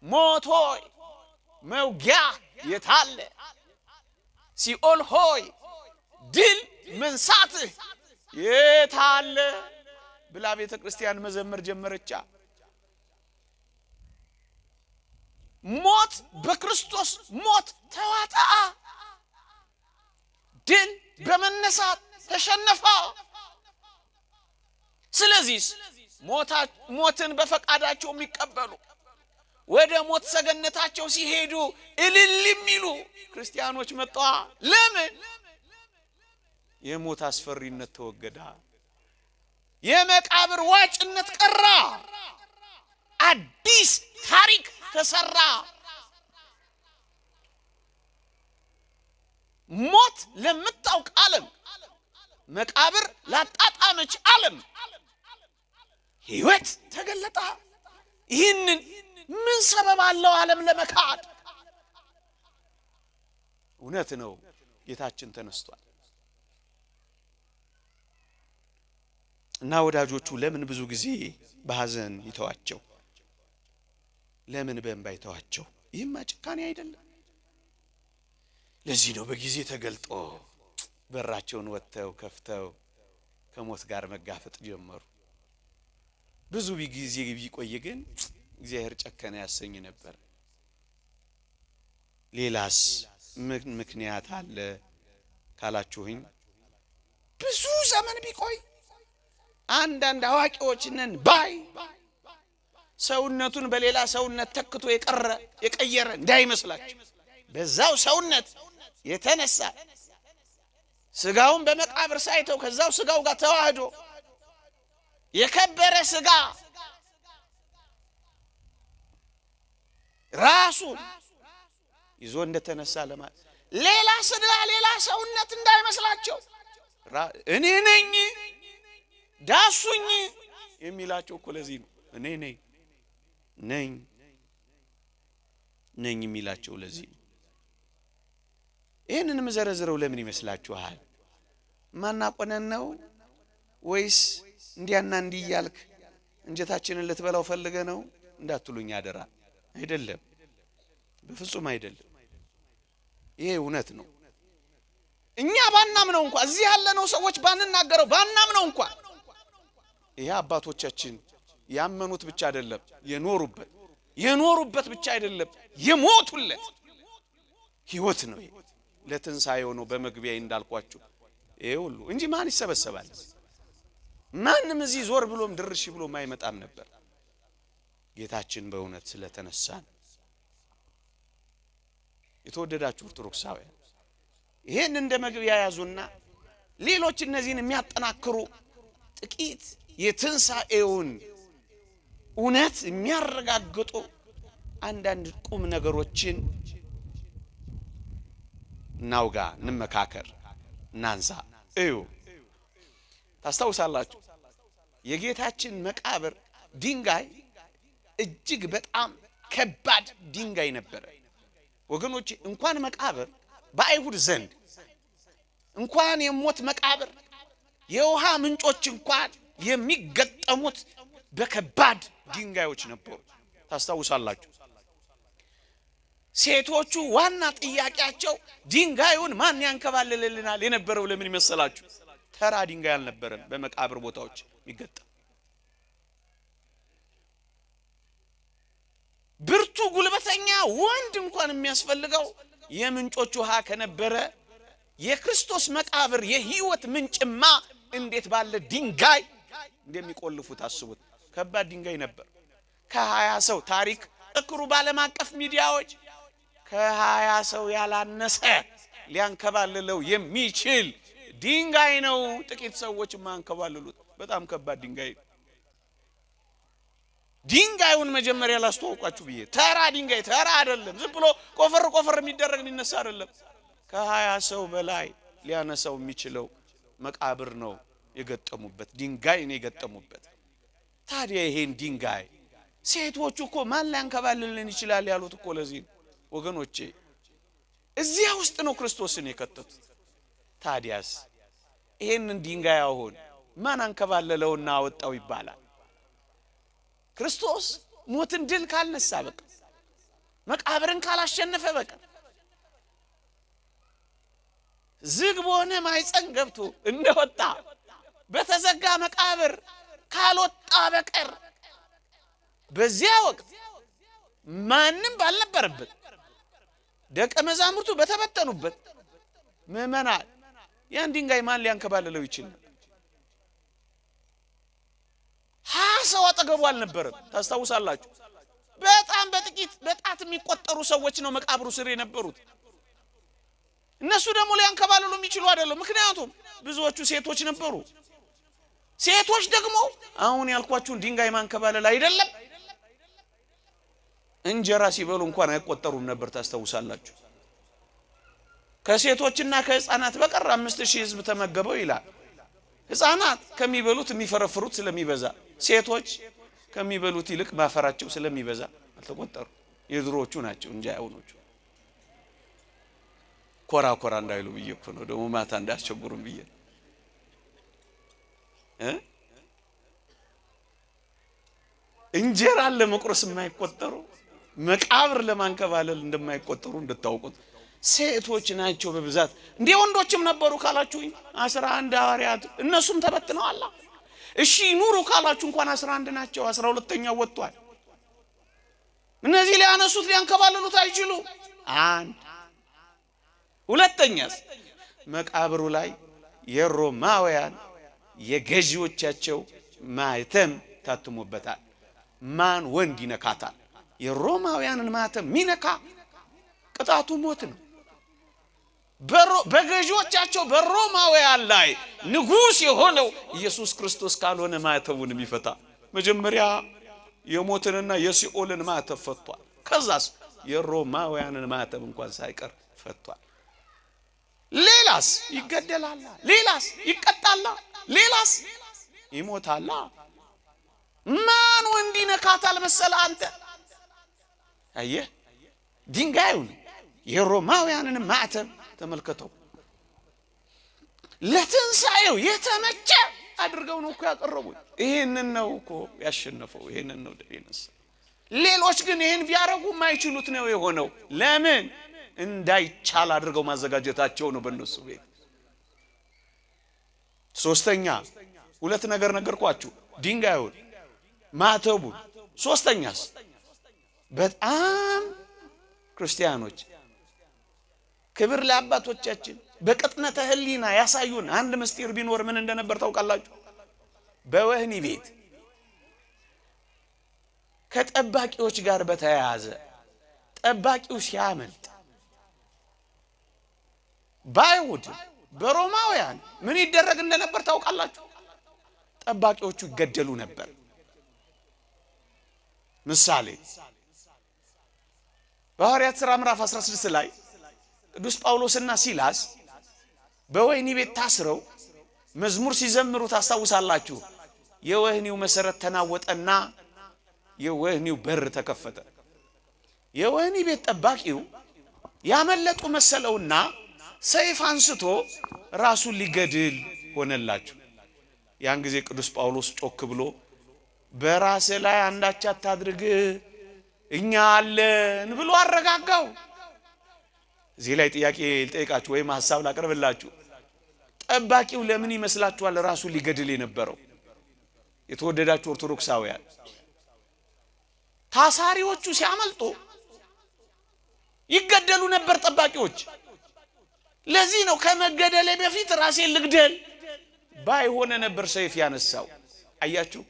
ሞት ሆይ መውጊያ የታለ? ሲኦል ሆይ ድል መንሳትህ የታለ? ብላ ቤተ ክርስቲያን መዘመር ጀመረቻ። ሞት በክርስቶስ ሞት ተዋጣ። ድል በመነሳት ተሸነፈ። ስለዚህ ሞትን በፈቃዳቸው የሚቀበሉ ወደ ሞት ሰገነታቸው ሲሄዱ እልል የሚሉ ክርስቲያኖች መጣ። ለምን? የሞት አስፈሪነት ተወገደ። የመቃብር ዋጭነት ቀራ። አዲስ ታሪክ ተሰራ። ሞት ለምታውቅ ዓለም፣ መቃብር ላጣጣመች ዓለም ሕይወት ተገለጠ። ይህንን ምን ሰበብ አለው ዓለም ለመካድ? እውነት ነው ጌታችን ተነስቷል። እና ወዳጆቹ ለምን ብዙ ጊዜ በሐዘን ይተዋቸው? ለምን በእንባ ይተዋቸው? ይህማ ጭካኔ አይደለም። ለዚህ ነው በጊዜ ተገልጦ በራቸውን ወጥተው ከፍተው ከሞት ጋር መጋፈጥ ጀመሩ። ብዙ ጊዜ ቢቆይ ግን እግዚአብሔር ጨከነ ያሰኝ ነበር። ሌላስ ምን ምክንያት አለ ካላችሁኝ፣ ብዙ ዘመን ቢቆይ አንዳንድ አዋቂዎች ነን ባይ ሰውነቱን በሌላ ሰውነት ተክቶ የቀየረ እንዳይመስላችሁ በዛው ሰውነት የተነሳ ስጋውን በመቃብር ሳይተው ከዛው ስጋው ጋር ተዋህዶ የከበረ ስጋ ራሱ ይዞ እንደተነሳ ለማለት ሌላ ስጋ ሌላ ሰውነት እንዳይመስላቸው እኔ ነኝ ዳሱኝ የሚላቸው እኮ ለዚህ ነው። እኔ ነኝ የሚላቸው ለዚህ ነው። ይሄንን መዘረዝረው ለምን ይመስላችኋል? ማናቆነን ነው ወይስ እንዲያና እንዲያልክ እንጀታችንን ልትበላው ፈልገ ነው እንዳትሉኝ አደራ። አይደለም፣ በፍጹም አይደለም። ይሄ እውነት ነው። እኛ ባናምነው እንኳን እዚህ ያለነው ሰዎች ባንናገረው ባናምነው እንኳን ይሄ አባቶቻችን ያመኑት ብቻ አይደለም የኖሩበት ብቻ አይደለም የሞቱለት ሕይወት ነው። ለትንሳኤው ነው በመግቢያዬ እንዳልኳችሁ ይሄ ሁሉ እንጂ ማን ይሰበሰባል? ማንም እዚህ ዞር ብሎም ድርሽ ብሎም አይመጣም ነበር። ጌታችን በእውነት ስለተነሳ ነው። የተወደዳችሁ ኦርቶዶክሳውያን ይሄን እንደ መግቢያ ያዙና ሌሎች እነዚህን የሚያጠናክሩ ጥቂት የትንሳኤውን እውነት የሚያረጋግጡ አንዳንድ ቁም ነገሮችን እናውጋ፣ እንመካከር፣ እናንሳ። እዩ፣ ታስታውሳላችሁ የጌታችን መቃብር ድንጋይ እጅግ በጣም ከባድ ድንጋይ ነበር። ወገኖች እንኳን መቃብር በአይሁድ ዘንድ እንኳን የሞት መቃብር የውሃ ምንጮች እንኳን የሚገጠሙት በከባድ ድንጋዮች ነበሩ። ታስታውሳላችሁ ሴቶቹ ዋና ጥያቄያቸው ድንጋዩን ማን ያንከባልልልናል የነበረው ለምን ይመስላችሁ? ተራ ድንጋይ አልነበረም በመቃብር ቦታዎች የሚገጠም ብርቱ ጉልበተኛ ወንድ እንኳን የሚያስፈልገው የምንጮች ውሃ ከነበረ የክርስቶስ መቃብር የሕይወት ምንጭማ እንዴት ባለ ድንጋይ እንደሚቆልፉት አስቡት። ከባድ ድንጋይ ነበር። ከ20 ሰው ታሪክ እክሩ ባለም አቀፍ ሚዲያዎች ከ20 ሰው ያላነሰ ሊያንከባልለው የሚችል ድንጋይ ነው። ጥቂት ሰዎች ማንከባልሉት በጣም ከባድ ድንጋይ። ድንጋዩን መጀመሪያ ላስተዋውቃችሁ ብዬ ተራ ድንጋይ ተራ አይደለም። ዝም ብሎ ቆፈር የሚደረግ የሚነሳ አይደለም። ከ20 ሰው በላይ ሊያነሳው የሚችለው መቃብር ነው የገጠሙበት ድንጋይ ነው የገጠሙበት። ታዲያ ይሄን ድንጋይ ሴቶቹ እኮ ማን ሊያንከባልልን ይችላል ያሉት እኮ ለዚህ ወገኖቼ እዚያ ውስጥ ነው ክርስቶስን የከተቱት። ታዲያስ ይሄንን ድንጋይ አሁን ማን አንከባለለውና አወጣው ይባላል? ክርስቶስ ሞትን ድል ካልነሳ በቃ መቃብርን ካላሸነፈ በቃ ዝግ በሆነ ማይፀን ገብቶ እንደወጣ በተዘጋ መቃብር ካልወጣ በቀር በዚያ ወቅት ማንም ባልነበረበት ደቀ መዛሙርቱ በተበተኑበት ምእመናን ያን ድንጋይ ማን ሊያንከባልለው ይችላል? ሰው አጠገቡ አልነበረም። ታስታውሳላችሁ በጣም በጥቂት በጣት የሚቆጠሩ ሰዎች ነው መቃብሩ ስር የነበሩት። እነሱ ደግሞ ሊያንከባልሉ የሚችሉ አይደለም። ምክንያቱም ብዙዎቹ ሴቶች ነበሩ። ሴቶች ደግሞ አሁን ያልኳችሁን ድንጋይ ማንከባለል አይደለም እንጀራ ሲበሉ እንኳን አይቆጠሩም ነበር። ታስታውሳላችሁ ከሴቶችና ከህፃናት በቀር 5000 ህዝብ ተመገበው ይላል። ህፃናት ከሚበሉት የሚፈረፍሩት ስለሚበዛ ሴቶች ከሚበሉት ይልቅ ማፈራቸው ስለሚበዛ አልተቆጠሩ። የድሮዎቹ ናቸው እንጂ አሁኖቹ ኮራ እንዳይሉ ብዬ እኮ ነው። ደግሞ ማታ እንዳያስቸግሩም ብዬ እንጀራ ለመቁረስ የማይቆጠሩ መቃብር ለማንከባለል እንደማይቆጠሩ እንድታውቁት ሴቶች ናቸው በብዛት። እንደ ወንዶችም ነበሩ ካላችሁኝ 11 ሐዋርያት እነሱም ተበትነዋል። እሺ ኑሩ ካላችሁ እንኳን 11 ናቸው። 12ኛው ወጥቷል። እነዚህ ሊያነሱት ሊያንከባለሉት አይችሉ። አንድ ሁለተኛስ መቃብሩ ላይ የሮማውያን የገዢዎቻቸው ማህተም ታትሞበታል። ማን ወንድ ይነካታል? የሮማውያንን ማህተም ሚነካ ቅጣቱ ሞት ነው። በገዢዎቻቸው በሮማውያን ላይ ንጉስ የሆነው ኢየሱስ ክርስቶስ ካልሆነ ማዕተቡን የሚፈታ መጀመሪያ የሞትንና የሲኦልን ማዕተብ ፈቷል። ከዛስ የሮማውያንን ማዕተብ እንኳን ሳይቀር ፈቷል። ሌላስ ይገደላል፣ ሌላስ ይቀጣል፣ ሌላስ ይሞታል። ማን ወንድ ይነካታል መሰለህ አንተ? አየህ ድንጋዩን የሮማውያንን ማዕተብ ተመልከተው። ለትንሳኤው የተመቸ አድርገው ነው እኮ ያቀረቡት። ይሄንን ነው እኮ ያሸነፈው፣ ይሄንን ነው ድል የነሳው። ሌሎች ግን ይሄን ቢያረጉ ማይችሉት ነው የሆነው። ለምን? እንዳይቻል አድርገው ማዘጋጀታቸው ነው በእነሱ ቤት። ሶስተኛ ሁለት ነገር ነገርኳችሁ፣ ድንጋዩን፣ ማዕተቡን። ሶስተኛስ በጣም ክርስቲያኖች ክብር ለአባቶቻችን በቅጥነተ ህሊና ያሳዩን አንድ ምስጢር ቢኖር ምን እንደነበር ታውቃላችሁ? በወህኒ ቤት ከጠባቂዎች ጋር በተያያዘ ጠባቂው ሲያመልጥ ባይሁድ በሮማውያን ምን ይደረግ እንደነበር ታውቃላችሁ? ጠባቂዎቹ ይገደሉ ነበር። ምሳሌ በሐዋርያት ሥራ ምዕራፍ 16 ላይ ቅዱስ ጳውሎስና ሲላስ በወህኒ ቤት ታስረው መዝሙር ሲዘምሩ ታስታውሳላችሁ። የወህኒው መሰረት ተናወጠና የወህኒው በር ተከፈተ። የወህኒ ቤት ጠባቂው ያመለጡ መሰለውና ሰይፍ አንስቶ ራሱን ሊገድል ሆነላችሁ። ያን ጊዜ ቅዱስ ጳውሎስ ጮክ ብሎ በራስ ላይ አንዳች አታድርግ እኛ አለን ብሎ አረጋጋው። እዚህ ላይ ጥያቄ ልጠይቃችሁ ወይም ሐሳብ ላቀርብላችሁ። ጠባቂው ለምን ይመስላችኋል ራሱን ሊገድል የነበረው? የተወደዳችሁ ኦርቶዶክሳውያን ታሳሪዎቹ ሲያመልጡ ይገደሉ ነበር ጠባቂዎች። ለዚህ ነው ከመገደሌ በፊት ራሴን ልግደል ባይሆነ ነበር ሰይፍ ያነሳው። አያችሁ፣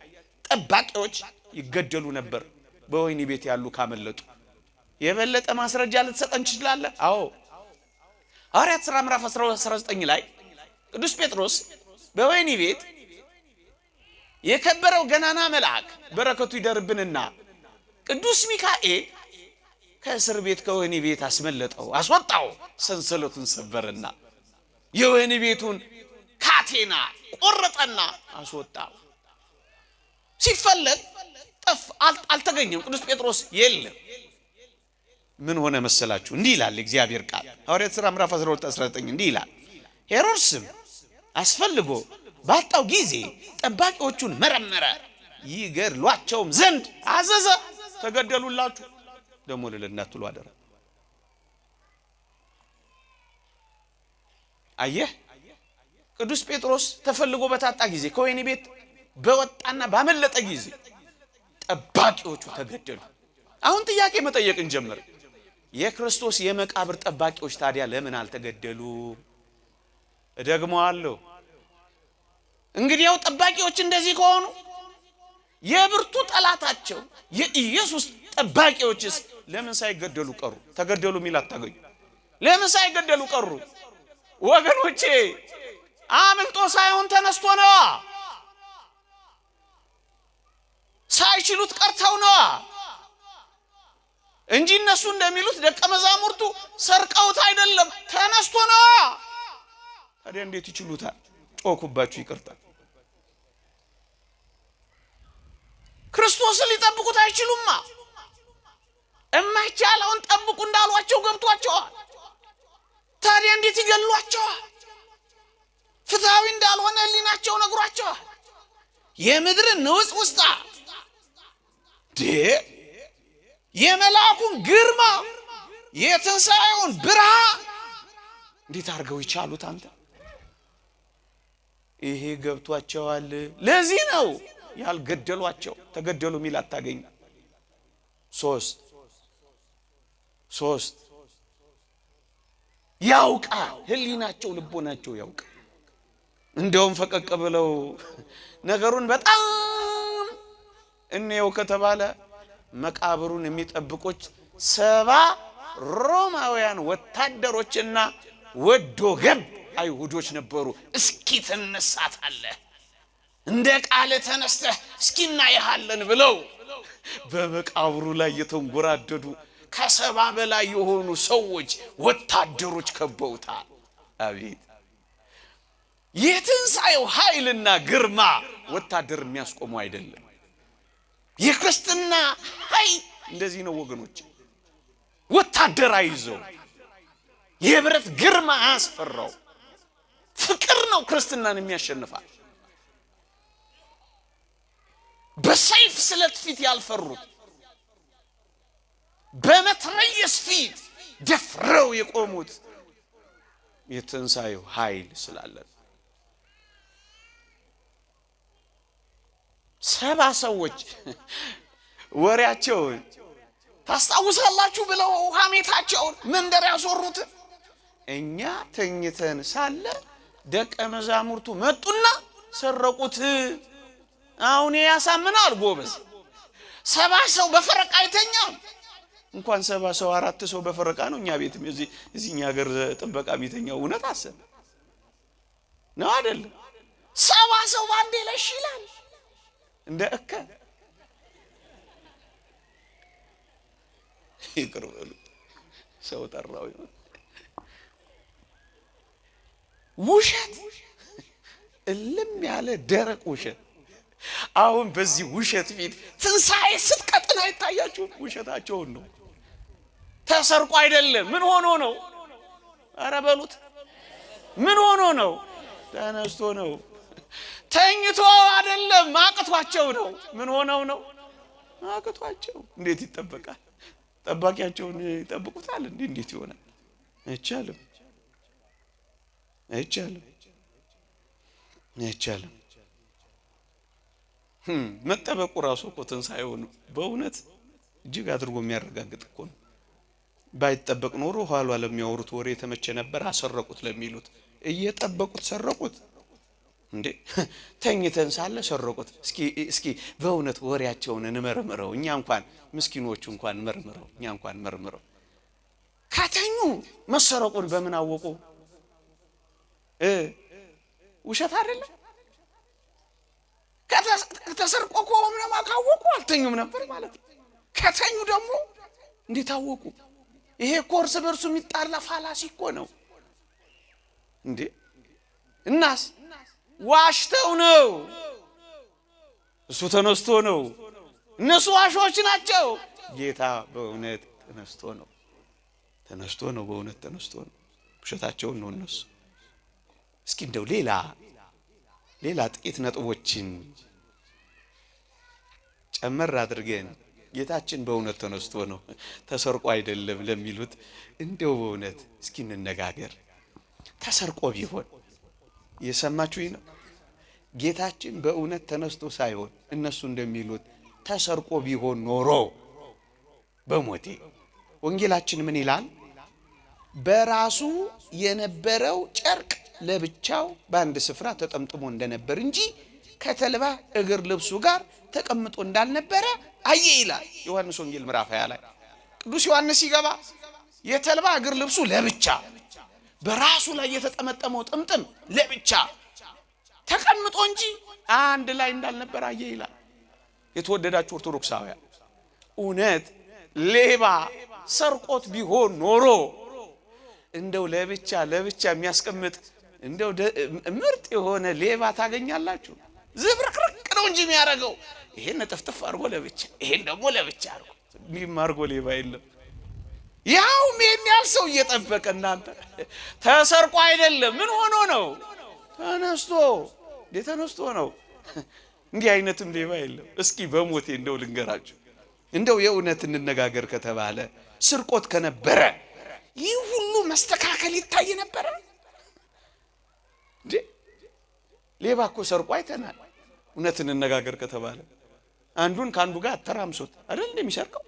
ጠባቂዎች ይገደሉ ነበር በወህኒ ቤት ያሉ ካመለጡ። የበለጠ ማስረጃ ልትሰጠን ትችላለህ? አዎ፣ ሐዋርያት ሥራ ምዕራፍ 19 ላይ ቅዱስ ጴጥሮስ በወህኒ ቤት የከበረው ገናና መልአክ በረከቱ ይደርብንና ቅዱስ ሚካኤል ከእስር ቤት ከወህኒ ቤት አስመለጠው፣ አስወጣው፣ ሰንሰለቱን ሰበረና የወህኒ ቤቱን ካቴና ቆረጠና አስወጣው። ሲፈለግ አልተገኘም። ቅዱስ ጴጥሮስ የለም። ምን ሆነ መሰላችሁ? እንዲህ ይላል እግዚአብሔር ቃል ሐዋርያት ሥራ ምዕራፍ 12-19 እንዲህ ይላል። ሄሮድስም አስፈልጎ ባጣው ጊዜ ጠባቂዎቹን መረመረ፣ ይገድሏቸውም ዘንድ አዘዘ። ተገደሉላችሁ ደሞ ለለናትሉ አደረ። አየህ፣ ቅዱስ ጴጥሮስ ተፈልጎ በታጣ ጊዜ ከወህኒ ቤት በወጣና ባመለጠ ጊዜ ጠባቂዎቹ ተገደሉ። አሁን ጥያቄ መጠየቅ እንጀምር። የክርስቶስ የመቃብር ጠባቂዎች ታዲያ ለምን አልተገደሉ? እደግመዋለሁ። እንግዲያው ጠባቂዎች እንደዚህ ከሆኑ የብርቱ ጠላታቸው የኢየሱስ ጠባቂዎችስ ለምን ሳይገደሉ ቀሩ? ተገደሉ ሚል አታገኙ። ለምን ሳይገደሉ ቀሩ? ወገኖቼ አምልጦ ሳይሆን ተነስቶ ነው። ሳይችሉት ቀርተው ነው እንጂ እነሱ እንደሚሉት ደቀ መዛሙርቱ ሰርቀውት አይደለም፣ ተነስቶ ነው። ታዲያ እንዴት ይችሉታል? ጮኩባችሁ፣ ይቅርታ። ክርስቶስን ሊጠብቁት አይችሉማ። እማይቻለውን ጠብቁ እንዳሏቸው ገብቷቸዋል። ታዲያ እንዴት ይገሏቸዋል? ፍትሃዊ እንዳልሆነ ህሊናቸው ነግሯቸዋል። የምድርን ንውጽ ውስጣ የመላኩን ግርማ የትንሣኤውን ብርሃን እንዴት አድርገው ይቻሉት? አንተ ይሄ ገብቷቸዋል። ለዚህ ነው ያልገደሏቸው። ተገደሉ ሚል አታገኝ። ሶስት ያውቃል፣ ህሊናቸው ልቦናቸው ያውቃል። እንደውም ፈቀቅ ብለው ነገሩን በጣም እንየው ከተባለ መቃብሩን የሚጠብቁት 70 ሮማውያን ወታደሮችና ወዶ ገብ አይሁዶች ነበሩ። እስኪ ትነሳታለህ እንደ ቃል ተነስተህ እስኪና ይሃለን ብለው በመቃብሩ ላይ የተንጎራደዱ ከሰባ በላይ የሆኑ ሰዎች ወታደሮች ከበውታል። አቤት የትንሣኤው ኃይልና ግርማ ወታደር የሚያስቆመው አይደለም። የክርስትና ኃይል እንደዚህ ነው ወገኖች። ወታደር አይዘው፣ የብረት ግርማ አያስፈራው። ፍቅር ነው ክርስትናን የሚያሸንፋል። በሰይፍ ስለት ፊት ያልፈሩት በመትረየስ ፊት ደፍረው የቆሙት የትንሣኤው ኃይል ስላለ 70 ሰዎች ወሬያቸውን ታስታውሳላችሁ ብለው ሐሜታቸውን መንደር ያዞሩት። እኛ ተኝተን ሳለ ደቀ መዛሙርቱ መጡና ሰረቁት። አሁን ያሳምናል ጎበዝ። 70 ሰው በፈረቃ አይተኛም። እንኳን 70 ሰው 4 ሰው በፈረቃ ነው እኛ ቤት እዚህኛ ሀገር ጥበቃ ቤተኛው። እውነት አሰብ ነው አይደል? 70 ሰው ባንዴ ለሽ ይላል እንደ እከ ይቅርበሉ ሰው ጠራው። ውሸት እልም ያለ ደረቅ ውሸት። አሁን በዚህ ውሸት ፊት ትንሣኤ ስትቀጥል አይታያችሁም? ውሸታቸውን ነው። ተሰርቆ አይደለም። ምን ሆኖ ነው? ኧረ በሉት ምን ሆኖ ነው? ተነስቶ ነው። ተኝቶ አይደለም፣ አቅቷቸው ነው። ምን ሆነው ነው? አቅቷቸው። እንዴት ይጠበቃል? ጠባቂያቸውን ይጠብቁታል እንዴ? እንዴት ይሆናል? አይቻልም፣ አይቻልም፣ አይቻልም። መጠበቁ ራሱ እኮ ትንሣኤው ነው። በእውነት እጅግ አድርጎ የሚያረጋግጥ እኮ ነው። ባይጠበቅ ኖሮ ኋላ ለሚያወሩት ወሬ የተመቸ ነበር። አሰረቁት ለሚሉት እየጠበቁት ሰረቁት እንዴ? ተኝተን ሳለ ሰረቁት። እስኪ በእውነት ወሬያቸውን እንመርምረው። እኛ እንኳን ምስኪኖቹ እንኳን መርምረው፣ እኛ እንኳን መርምረው። ከተኙ መሰረቁን በምን አወቁ? ውሸት አይደለም። ከተሰርቆ ከሆነ ማካወቁ አልተኙም ነበር ማለት ነው። ከተኙ ደግሞ እንዴት አወቁ? ይሄ ኮርስ በርሱ የሚጣላ ፋላሲ እኮ ነው እንዴ። እናስ ዋሽተው ነው። እሱ ተነስቶ ነው። እነሱ ዋሾች ናቸው። ጌታ በእውነት ተነስቶ ነው። ተነስቶ ነው። በእውነት ተነስቶ ነው። ውሸታቸውን ነው እነሱ። እስኪ እንደው ሌላ ጥቂት ነጥቦችን ጨመር አድርገን ጌታችን በእውነት ተነስቶ ነው ተሰርቆ አይደለም ለሚሉት እንደው በእውነት እስኪ እንነጋገር። ተሰርቆ ቢሆን የሰማችሁኝ ነው። ጌታችን በእውነት ተነስቶ ሳይሆን እነሱ እንደሚሉት ተሰርቆ ቢሆን ኖሮ በሞቴ ወንጌላችን ምን ይላል? በራሱ የነበረው ጨርቅ ለብቻው በአንድ ስፍራ ተጠምጥሞ እንደነበር እንጂ ከተልባ እግር ልብሱ ጋር ተቀምጦ እንዳልነበረ አየ ይላል ዮሐንስ ወንጌል ምዕራፍ 20 ላይ። ቅዱስ ዮሐንስ ሲገባ የተልባ እግር ልብሱ ለብቻ በራሱ ላይ የተጠመጠመው ጥምጥም ለብቻ ተቀምጦ እንጂ አንድ ላይ እንዳልነበረ አየ ይላል። የተወደዳችሁ ኦርቶዶክሳውያን እውነት ሌባ ሰርቆት ቢሆን ኖሮ እንደው ለብቻ የሚያስቀምጥ እንደው ምርጥ የሆነ ሌባ ታገኛላችሁ? ዝብርቅርቅ ነው እንጂ የሚያረጋው ይሄን ጥፍጥፍ አርጎ ለብቻ፣ ይሄን ደግሞ ለብቻ አርጎ የሚማርጎ ሌባ የለም። ያው ምን ያህል ሰው እየጠበቀ እናንተ ተሰርቆ አይደለም። ምን ሆኖ ነው? ተነስቶ ነው። እንዲህ አይነትም ሌባ የለም። እስኪ በሞቴ እንደው ልንገራችሁ፣ እንደው የእውነት እንነጋገር ከተባለ ስርቆት ከነበረ ይህ ሁሉ መስተካከል ይታይ ነበር እንዴ? ሌባ እኮ ሰርቆ አይተናል። እውነት እንነጋገር ከተባለ አንዱን ካንዱ ጋር ተራምሶት አይደል እንደሚሰርቀው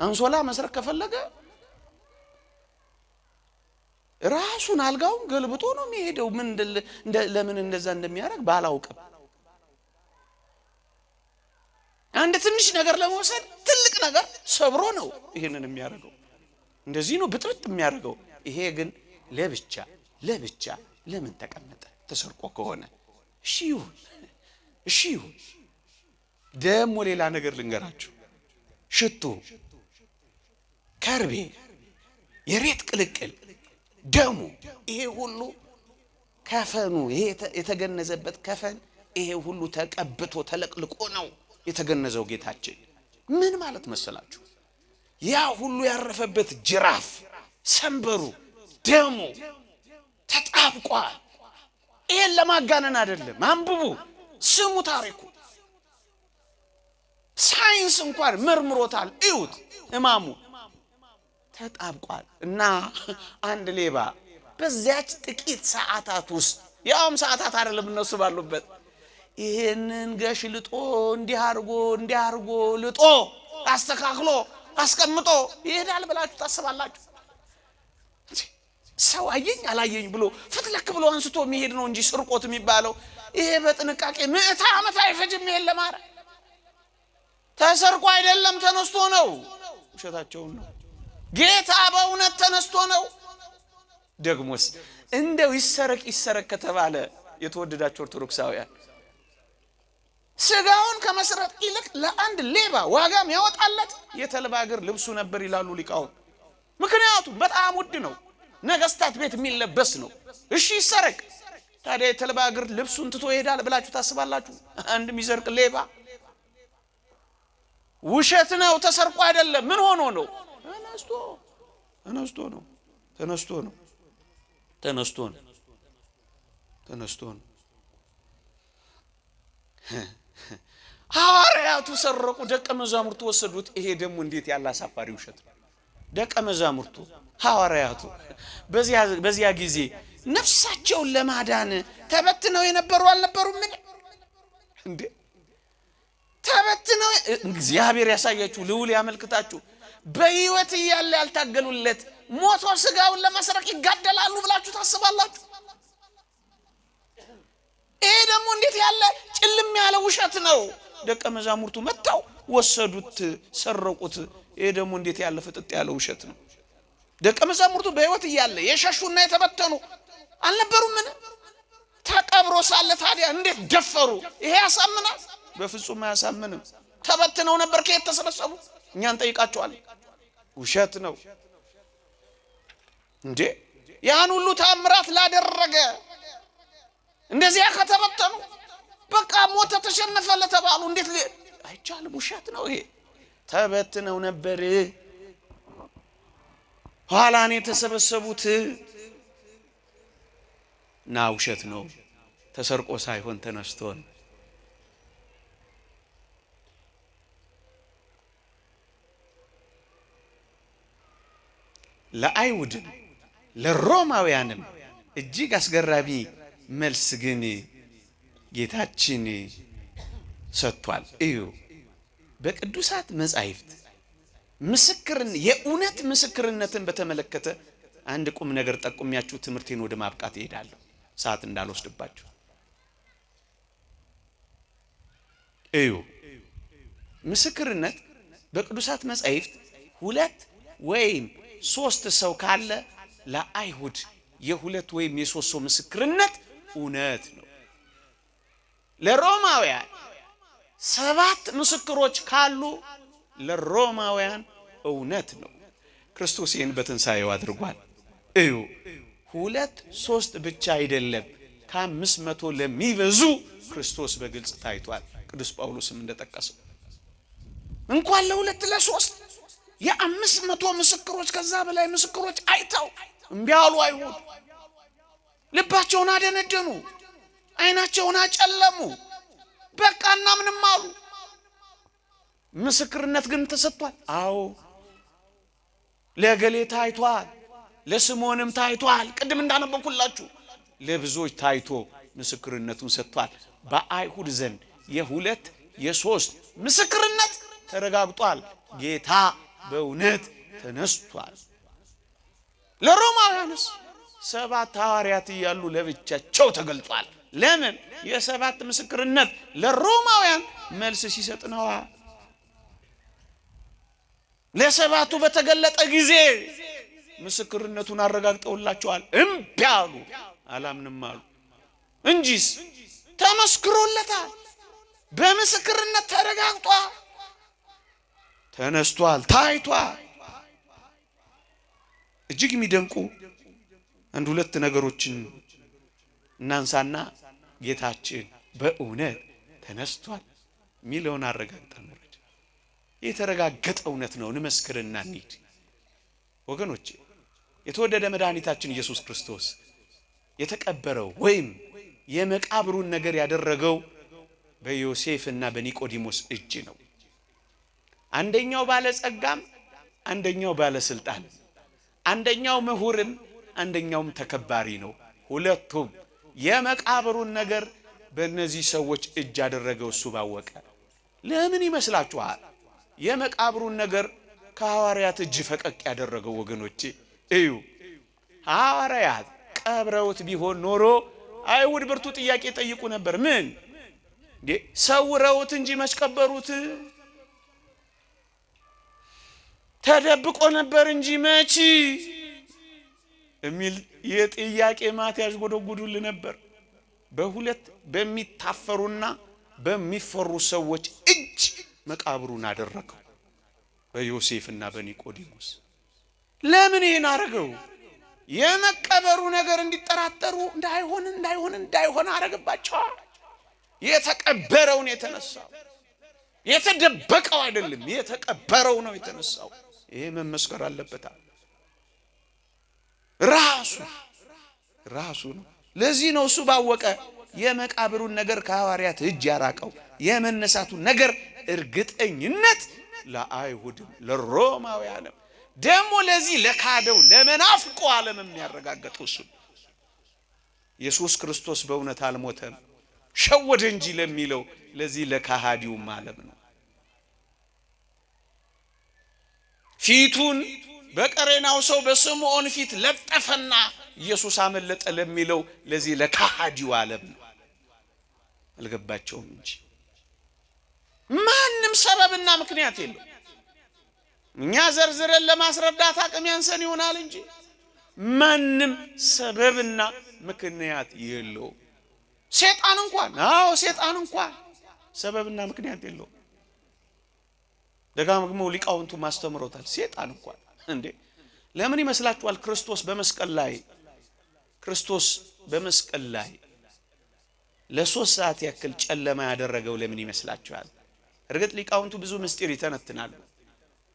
አንሶላ መስረቅ ከፈለገ ራሱን አልጋውን ገልብጦ ነው የሚሄደው። ለምን እንደዛ እንደሚያደርግ ባላውቅም አንድ ትንሽ ነገር ለመውሰድ ትልቅ ነገር ሰብሮ ነው ይሄንን የሚያደርገው። እንደዚህ ነው ብጥብጥ የሚያደርገው። ይሄ ግን ለብቻ ለምን ተቀመጠ? ተሰርቆ ከሆነ እሺ ይሁን። ደሞ ሌላ ነገር ልንገራችሁ። ሽቱ፣ ከርቤ፣ የሬት ቅልቅል፣ ደሙ፣ ይሄ ሁሉ ከፈኑ፣ ይሄ የተገነዘበት ከፈን፣ ይሄ ሁሉ ተቀብቶ ተለቅልቆ ነው የተገነዘው ጌታችን። ምን ማለት መሰላችሁ? ያ ሁሉ ያረፈበት ጅራፍ፣ ሰንበሩ፣ ደሙ ተጣብቋል። ይሄን ለማጋነን አይደለም። አንብቡ፣ ስሙ፣ ታሪኩ ሳይንስ እንኳን መርምሮታል። እዩት፣ ህማሙ ተጣብቋል። እና አንድ ሌባ በዚያች ጥቂት ሰዓታት ውስጥ ያውም ሰዓታት አይደለም እነሱ ባሉበት ይሄንን ገሽልጦ እንዲያርጎ ልጦ አስተካክሎ አስቀምጦ ይሄዳል ብላችሁ ታስባላችሁ? ሰው አየኝ አላየኝ ብሎ ፍትለክ ብሎ አንስቶ የሚሄድ ነው እንጂ ስርቆት የሚባለው ይሄ በጥንቃቄ 100 ዓመት አይፈጅም። ይሄን ለማድረግ ተሰርቆ አይደለም ተነስቶ ነው። ውሸታቸውን ነው። ጌታ በእውነት ተነስቶ ነው። ደግሞስ እንደው ይሰረቅ ከተባለ የተወደዳችሁ ኦርቶዶክሳውያን ስጋውን ከመስረቅ ይልቅ ለአንድ ሌባ ዋጋም ያወጣለት የተልባ እግር ልብሱ ነበር ይላሉ ሊቃውንት። ምክንያቱም በጣም ውድ ነው፣ ነገስታት ቤት የሚለበስ ነው። እሺ ይሰረቅ፣ ታዲያ የተልባ እግር ልብሱን ትቶ ይሄዳል ብላችሁ ታስባላችሁ? አንድ የሚሰርቅ ሌባ ውሸት ነው፣ ተሰርቆ አይደለም። ምን ሆኖ ነው? ተነስቶ ነው። ሐዋርያቱ ሰረቁ፣ ደቀ መዛሙርቱ ወሰዱት። ይሄ ደግሞ እንዴት ያለ አሳፋሪ ውሸት ነው! ደቀ መዛሙርቱ ሐዋርያቱ በዚያ ጊዜ ነፍሳቸውን ለማዳን ተበትነው የነበሩ አልነበሩም? ምን እንዴ ተበትነው! እግዚአብሔር ያሳያችሁ፣ ልዑል ያመልክታችሁ። በህይወት እያለ ያልታገሉለት ሞቶ ስጋውን ለመስረቅ ይጋደላሉ ብላችሁ ታስባላችሁ? ይሄ ደግሞ እንዴት ያለ ጭልም ያለ ውሸት ነው! ደቀ መዛሙርቱ መጣው ወሰዱት፣ ሰረቁት። ይሄ ደግሞ እንዴት ያለ ፍጥጥ ያለ ውሸት ነው! ደቀ መዛሙርቱ በህይወት እያለ የሸሹና የተበተኑ አልነበሩም? ምን ተቀብሮ ሳለ ታዲያ እንዴት ደፈሩ? ይሄ ያሳምናል? በፍጹም አያሳምንም። ተበትነው ነበር። ከየት ተሰበሰቡ? እኛን ጠይቃቸዋለን። ውሸት ነው እንዴ! ያን ሁሉ ታምራት ላደረገ እንደዚያ ከተበተኑ በቃ ሞተ ተሸነፈ ለተባሉ እንዴት አይቻልም? ውሸት ነው ይሄ። ተበትነው ነበር፣ ኋላ ነው የተሰበሰቡት። እና ውሸት ነው፣ ተሰርቆ ሳይሆን ተነስቶ ነው። ለአይሁድም ለሮማውያንም እጅግ አስገራሚ መልስ ግን ጌታችን ሰጥቷል። እዩ፣ በቅዱሳት መጻሕፍት የእውነት ምስክርነትን በተመለከተ አንድ ቁም ነገር ጠቁሚያችሁ ትምህርቴን ወደ ማብቃት እሄዳለሁ፣ ሰዓት እንዳልወስድባችሁ። እዩ፣ ምስክርነት በቅዱሳት መጻሕፍት 2 ወይም 3 ሰው ካለ ለአይሁድ የ2 ወይም የ3 ሰው ምስክርነት እውነት ነው። ለሮማውያን 7 ምስክሮች ካሉ ለሮማውያን እውነት ነው። ክርስቶስ ይህን በትንሣኤው አድርጓል። እዩ፣ 2 3 ብቻ አይደለም፣ ከ500 ለሚበዙ ክርስቶስ በግልጽ ታይቷል። ቅዱስ ጳውሎስም እንደጠቀሰው እንኳን ለ2 ለ3 የ500 ምስክሮች ከዛ በላይ ምስክሮች አይተው እምቢ አሉ። አይሁድ ልባቸውን አደነደኑ፣ አይናቸውን አጨለሙ። በቃና ምንም አሉ። ምስክርነት ግን ተሰጥቷል። አዎ ለገሌ ታይቷል፣ ለስምዖንም ታይቷል። ቅድም እንዳነበብኩላችሁ ለብዙዎች ታይቶ ምስክርነቱን ሰጥቷል። በአይሁድ ዘንድ የ2 የ3 ምስክርነት ተረጋግጧል። ጌታ በእውነት ተነስቷል። ለሮማውያንስ 7 ሐዋርያት እያሉ ለብቻቸው ተገልጧል። ለምን? የ7 ምስክርነት ለሮማውያን መልስ ሲሰጥ ነው። ለ7ቱ በተገለጠ ጊዜ ምስክርነቱን አረጋግጠውላቸዋል። እምቢ አሉ፣ አላምንም አሉ እንጂስ ተመስክሮለታል። በምስክርነት ተረጋግጧል፣ ተነስቷል፣ ታይቷል። እጅግ የሚደንቁ አንድ ሁለት ነገሮችን እናንሳና ጌታችን በእውነት ተነስቷል ሚለውን አረጋግጠን ነው። የተረጋገጠ እውነት ነው፣ እንመስክርና እንሂድ። ወገኖቼ የተወደደ መድኃኒታችን ኢየሱስ ክርስቶስ የተቀበረው ወይም የመቃብሩን ነገር ያደረገው በዮሴፍና በኒቆዲሞስ እጅ ነው። አንደኛው ባለጸጋም አንደኛው ባለስልጣን፣ አንደኛው ምሁርም አንደኛውም ተከባሪ ነው። ሁለቱም የመቃብሩን ነገር በእነዚህ ሰዎች እጅ ያደረገው እሱ ባወቀ። ለምን ይመስላችኋል የመቃብሩን ነገር ከሐዋርያት እጅ ፈቀቅ ያደረገው? ወገኖቼ እዩ፣ ሐዋርያት ቀብረውት ቢሆን ኖሮ አይሁድ ብርቱ ጥያቄ ጠይቁ ነበር። ምን ሰውረውት እንጂ መሽቀበሩት? ተደብቆ ነበር እንጂ መቼ የሚል የጥያቄ ማት ያዥጎደጉዱል ነበር። በሁለት በሚታፈሩና በሚፈሩ ሰዎች እጅ መቃብሩን አደረገው፣ በዮሴፍና በኒቆዲሞስ። ለምን ይሄን አረገው? የመቀበሩ ነገር እንዲጠራጠሩ እንዳይሆን አረገባቸው። የተቀበረው ነው የተነሳው፣ የተደበቀው አይደለም፣ የተቀበረው ነው የተነሳው። ይሄ መመስከር አለበት። ራሱ ነው። ለዚህ ነው እሱ ባወቀ የመቃብሩን ነገር ከሐዋርያት እጅ ያራቀው። የመነሳቱን ነገር እርግጠኝነት ለአይሁድም ለሮማውያንም ደግሞ ለዚህ ለካደው ለመናፍቁ ዓለም የሚያረጋግጠው እሱ ኢየሱስ ክርስቶስ በእውነት አልሞተም ሸወደ እንጂ ለሚለው ለዚህ ለካሃዲውም ዓለም ነው። ፊቱን በቀሬናው ሰው በስምዖን ፊት ለጠፈና ኢየሱስ አመለጠ ለሚለው ለዚህ ለካሃዲው ዓለም ነው። አልገባቸውም እንጂ ማንም ሰበብና ምክንያት የለው። እኛ ዘርዝረን ለማስረዳት አቅም ያንሰን ይሆናል እንጂ ማንም ሰበብና ምክንያት የለው። ሰይጣን እንኳን ሰበብና ምክንያት የለው። ደጋግመው ሊቃውንቱ ማስተምሮታል። ሰይጣን እንኳን እንዴ ለምን ይመስላችኋል ክርስቶስ በመስቀል ላይ ለ3 ሰዓት ያክል ጨለማ ያደረገው ለምን ይመስላችኋል? እርግጥ ሊቃውንቱ ብዙ ምስጢር ይተነትናሉ።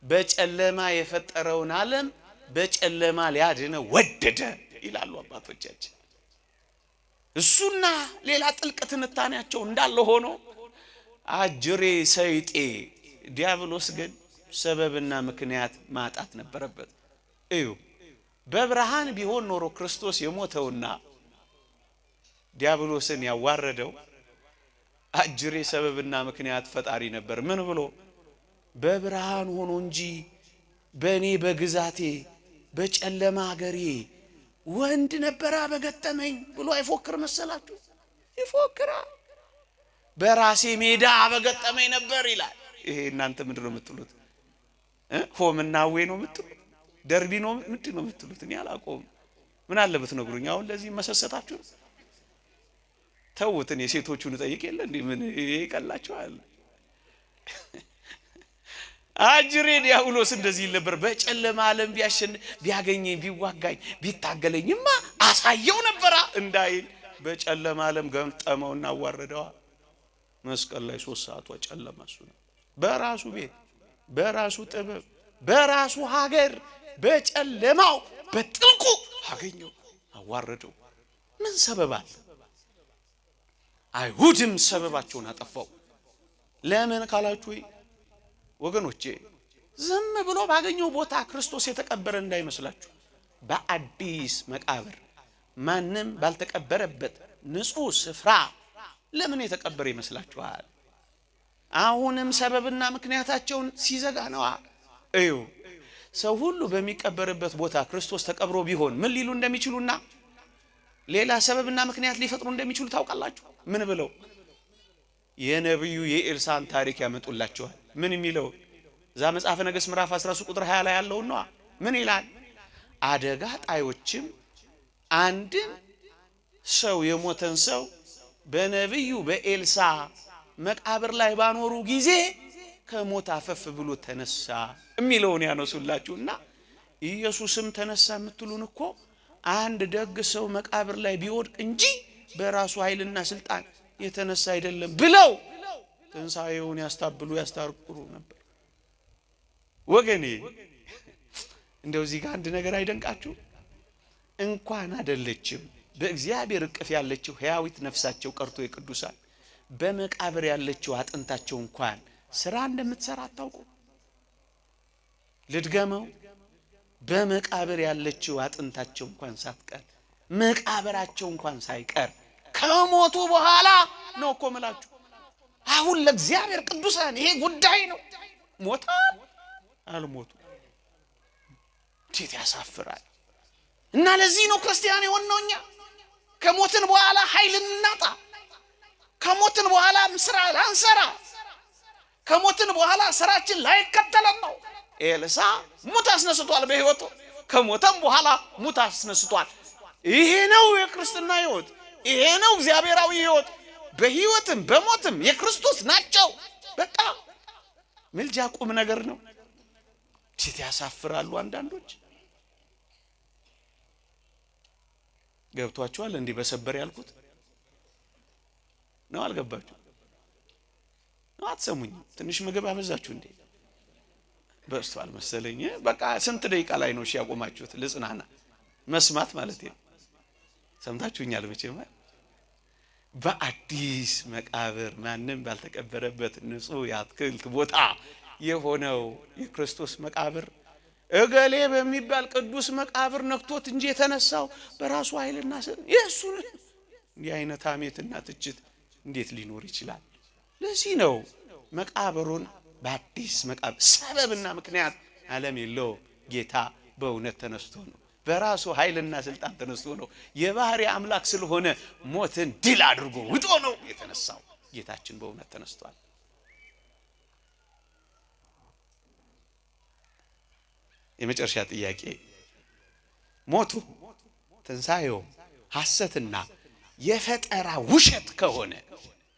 በጨለማ የፈጠረውን ዓለም በጨለማ ሊያድነው ወደደ ይላሉ አባቶቻችን። እሱና ሌላ ጥልቅ ትንታኔያቸው እንዳለ ሆኖ አጅሬ ሰይጤ ዲያብሎስ ግን ሰበብና ምክንያት ማጣት ነበረበት። እዩ በብርሃን ቢሆን ኖሮ ክርስቶስ የሞተውና ዲያብሎስን ያዋረደው አጅሬ ሰበብና ምክንያት ፈጣሪ ነበር። ምን ብሎ በብርሃን ሆኖ እንጂ በእኔ በግዛቴ በጨለማ ሀገሬ ወንድ ነበራ በገጠመኝ ብሎ አይፎክር መሰላችሁ? ይፎክራል። በራሴ ሜዳ በገጠመኝ ነበር ይላል። ይሄ እናንተ ምንድነው የምትሉት? ሆምና ዌ ነው የምትሉት? ደርቢ ነው ምንድነው የምትሉት? እኔ አላውቀውም። ምን አለበት ነግሩኝ። አሁን ለዚህ መሰሰታችሁ ተውት። እኔ ሴቶቹን ጠይቅ የለ እንዴ ምን ይቀላችኋል? አጅሬ ዲያብሎስ እንደዚህ ነበር። በጨለማ ዓለም ቢያገኘኝ ቢዋጋኝ ቢታገለኝማ አሳየው ነበራ እንዳይል በጨለማ ዓለም ገምጠመውና አዋረደዋ። መስቀል ላይ 3 ሰዓት ጨለማ እሱ ነው። በራሱ ቤት በራሱ ጥበብ በራሱ ሀገር በጨለማው በጥልቁ አገኘው፣ አዋረደው። ምን ሰበብ አለ? አይሁድም ሰበባቸውን አጠፋው። ለምን ካላችሁ ወገኖቼ ዝም ብሎ ባገኘው ቦታ ክርስቶስ የተቀበረ እንዳይመስላችሁ። በአዲስ መቃብር ማንም ባልተቀበረበት ንጹህ ስፍራ ለምን የተቀበረ ይመስላችኋል? አሁንም ሰበብና ምክንያታቸውን ሲዘጋ ነው። እዩ ሰው ሁሉ በሚቀበርበት ቦታ ክርስቶስ ተቀብሮ ቢሆን ምን ሊሉ እንደሚችሉና ሌላ ሰበብና ምክንያት ሊፈጥሩ እንደሚችሉ ታውቃላችሁ? ምን ብለው የነብዩ የኤልሳን ታሪክ ያመጡላችኋል። ምን የሚለው እዛ መጽሐፈ ነገሥት ምዕራፍ 13 ቁጥር 20 ላይ ያለው ነው። ምን ይላል? አደጋ ጣዮችም አንድን ሰው የሞተን ሰው በነብዩ በኤልሳ መቃብር ላይ ባኖሩ ጊዜ ከሞት አፈፍ ብሎ ተነሳ የሚለውን ያነሱላችሁና ኢየሱስም ተነሳ የምትሉን እኮ አንድ ደግ ሰው መቃብር ላይ ቢወድቅ እንጂ በራሱ ኃይልና ስልጣን የተነሳ አይደለም ብለው ትንሣኤውን ያስታብሉ ያስታርቁሩ ነበር። ወገኔ እንደው እዚህ ጋር አንድ ነገር አይደንቃችሁ? እንኳን አይደለችም በእግዚአብሔር እቅፍ ያለችው ሕያዊት ነፍሳቸው ቀርቶ የቅዱሳን በመቃብር ያለችው አጥንታቸው እንኳን ስራ እንደምትሰራ አታውቁ? ልድገመው፣ በመቃብር ያለችው አጥንታቸው እንኳን ሳትቀር መቃብራቸው እንኳን ሳይቀር ከሞቱ በኋላ ነው እኮ መላችሁ። አሁን ለእግዚአብሔር ቅዱሳን ይሄ ጉዳይ ነው። ሞታ አልሞቱ እንዴት ያሳፍራል! እና ለዚህ ነው ክርስቲያን የሆነው እኛ ከሞትን በኋላ ኃይል እናጣ፣ ከሞትን በኋላ ስራ ላንሰራ፣ ከሞትን በኋላ ስራችን ላይከተለን ነው። ኤልሳ ሙት አስነስቷል በህይወቱ፣ ከሞተም በኋላ ሙት አስነስቷል። ይሄ ነው የክርስትና ህይወት፣ ይሄ ነው እግዚአብሔራዊ ህይወት። በህይወትም በሞትም የክርስቶስ ናቸው። በቃ ምልጃ ቁም ነገር ነው። እንዴት ያሳፍራሉ አንዳንዶች። ገብቷችኋል? እንዲህ በሰበር ያልኩት ነው። አልገባችሁ ነው? አትሰሙኝ? ትንሽ ምግብ አበዛችሁ እንዴ? በስቷል መሰለኝ። በቃ ስንት ደቂቃ ላይ ነው ያቆማችሁት? ልጽናና መስማት ማለት ነው። ሰምታችሁኛል መቼም። በአዲስ መቃብር ማንም ባልተቀበረበት ንጹህ የአትክልት ቦታ የሆነው የክርስቶስ መቃብር እገሌ በሚባል ቅዱስ መቃብር ነክቶት እንጂ የተነሳው በራሱ ኃይልና ኢየሱስ እንዲህ አይነት ሐሜትና ትችት እንዴት ሊኖር ይችላል? ለዚህ ነው መቃብሩን በአዲስ መቃብር ሰበብና ምክንያት ዓለም የለው። ጌታ በእውነት ተነስቶ ነው፣ በራሱ ኃይልና ስልጣን ተነስቶ ነው። የባህሪ አምላክ ስለሆነ ሞትን ድል አድርጎ ውጦ ነው የተነሳው። ጌታችን በእውነት ተነስቷል። የመጨረሻ ጥያቄ፣ ሞቱ ትንሣኤው ሐሰትና የፈጠራ ውሸት ከሆነ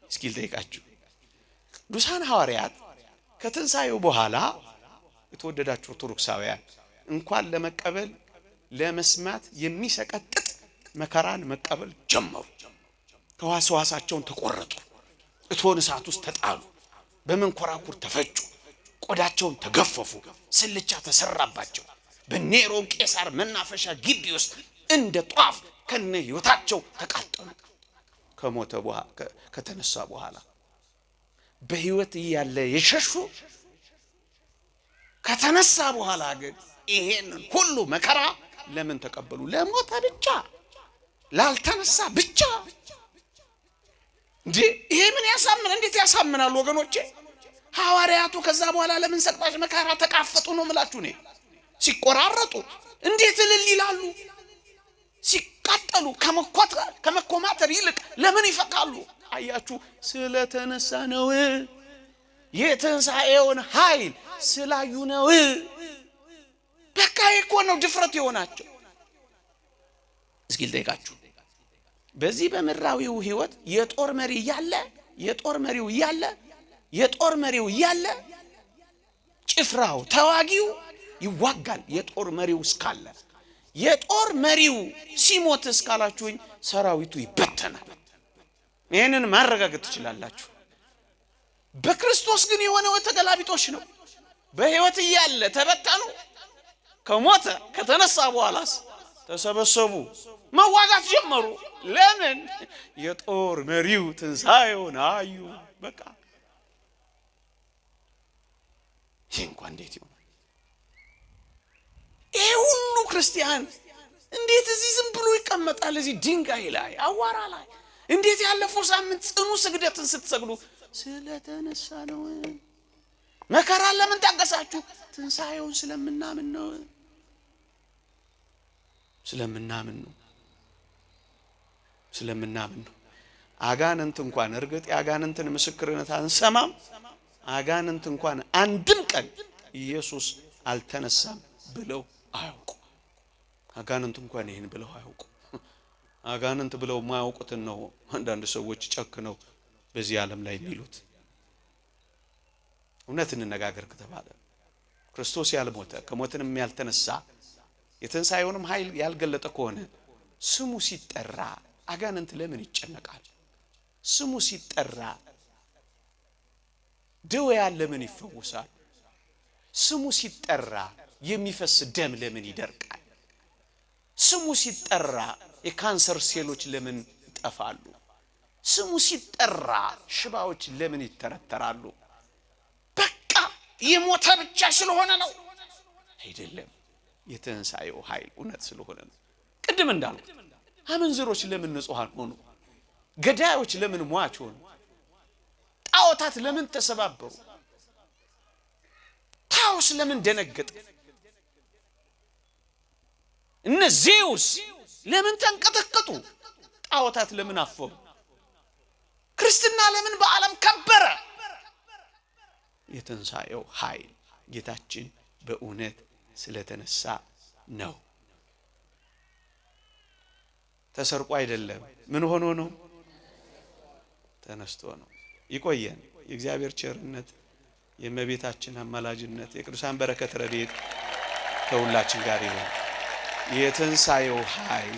እስኪ ልጠይቃችሁ። ቅዱሳን ሐዋርያት ከትንሣኤው በኋላ የተወደዳችሁ ኦርቶዶክሳውያን እንኳን ለመቀበል ለመስማት የሚሰቀጥጥ መከራን መቀበል ጀመሩ። ከዋሳቸውን ተቆረጡ፣ እቶን እሳት ውስጥ ተጣሉ፣ በመንኮራኩር ተፈጩ፣ ቆዳቸውን ተገፈፉ፣ ስልቻ ተሰራባቸው። በኔሮን ቄሳር መናፈሻ ግቢ ውስጥ እንደ ጧፍ ከነ ሕይወታቸው ተቃጠሉ። ከሞተ በኋላ ከተነሳ በኋላ በሕይወት ያለ የሸሹ ከተነሳ በኋላ ግን ይሄን ሁሉ መከራ ለምን ተቀበሉ? ለሞተ ብቻ፣ ላልተነሳ ብቻ። እንዴ ይሄ ምን ያሳምን? እንዴት ያሳምናል ወገኖቼ? ሐዋርያቱ ከዛ በኋላ ለምን ሰቅጣጭ መከራ ተቃፈጡ ነው ምላችሁ? ነው ሲቆራረጡ እንዴት እልል ይላሉ? ሲቃጠሉ ከመኮማተር ይልቅ ለምን ይፈቃሉ? አያችሁ፣ ስለተነሳ ነው። የትንሣኤውን ኃይል ስላዩ ነው። በቃ እኮ ነው ድፍረት የሆናቸው። እስኪ ልጠይቃችሁ፣ በዚህ በምድራዊው ህይወት የጦር መሪው እያለ ጭፍራው ተዋጊው ይዋጋል። የጦር መሪው እስካለ፣ የጦር መሪው ሲሞት እስካላችሁኝ ሰራዊቱ ይበተናል። ይሄንን ማረጋገጥ ትችላላችሁ። በክርስቶስ ግን የሆነው ተገላቢጦሽ ነው። በህይወት እያለ ተበተኑ፣ ከሞተ ከተነሳ በኋላስ ተሰበሰቡ፣ መዋጋት ጀመሩ። ለምን? የጦር መሪው ትንሣኤውን አዩ። በቃ ይህ እንኳን እንዴት ይሆናል? ይሄ ሁሉ ክርስቲያን እንዴት እዚህ ዝም ብሎ ይቀመጣል? እዚህ ድንጋይ ላይ አዋራ ላይ እንዴት ያለፈው ሳምንት ጽኑ ስግደትን ስትሰግዱ ስለተነሳ ነው። መከራ ለምን ታገሳችሁ? ትንሣኤውን ስለምናምን ነው። ስለምናምን ነው። አጋንንት እንኳን እርግጥ የአጋንንትን ምስክርነት አንሰማም። አጋንንት እንኳን አንድም ቀን ኢየሱስ አልተነሳም ብለው አያውቁ። አጋንንት እንኳን ይሄን ብለው አያውቁ። አጋንንት ብለው ማያውቁትን ነው አንዳንድ ሰዎች ጨክነው በዚህ ዓለም ላይ የሚሉት። እውነት እንነጋገር ከተባለ ክርስቶስ ያልሞተ ከሞትንም ያልተነሳ የትንሣኤውንም ኃይል ያልገለጠ ከሆነ ስሙ ሲጠራ አጋንንት ለምን ይጨነቃል? ስሙ ሲጠራ ደዌያን ለምን ይፈወሳል? ስሙ ሲጠራ የሚፈስ ደም ለምን ይደርቃል? ስሙ ሲጠራ የካንሰር ሴሎች ለምን ይጠፋሉ? ስሙ ሲጠራ ሽባዎች ለምን ይተረተራሉ? በቃ የሞተ ብቻ ስለሆነ ነው አይደለም። የትንሣኤው ኃይል እውነት ስለሆነ ነው። ቅድም እንዳልኩት አመንዝሮች ለምን ንጹሃን ሆኑ? ገዳዮች ለምን ሟች ሆኑ? ጣዖታት ለምን ተሰባበሩ? ታውስ ለምን ደነገጠ? እነ ዜውስ ለምን ተንቀጠቀጡ? ጣዖታት ለምን አፈሩ? ክርስትና ለምን በዓለም ከበረ? የትንሣኤው ኃይል ጌታችን በእውነት ስለተነሳ ነው። ተሰርቆ አይደለም። ምን ሆኖ ነው? ተነስቶ ነው። ይቆየን። የእግዚአብሔር ቸርነት፣ የእመቤታችን አማላጅነት፣ የቅዱሳን በረከት ረድኤት ከሁላችን ጋር ይሁን። የትንሣኤው ኃይል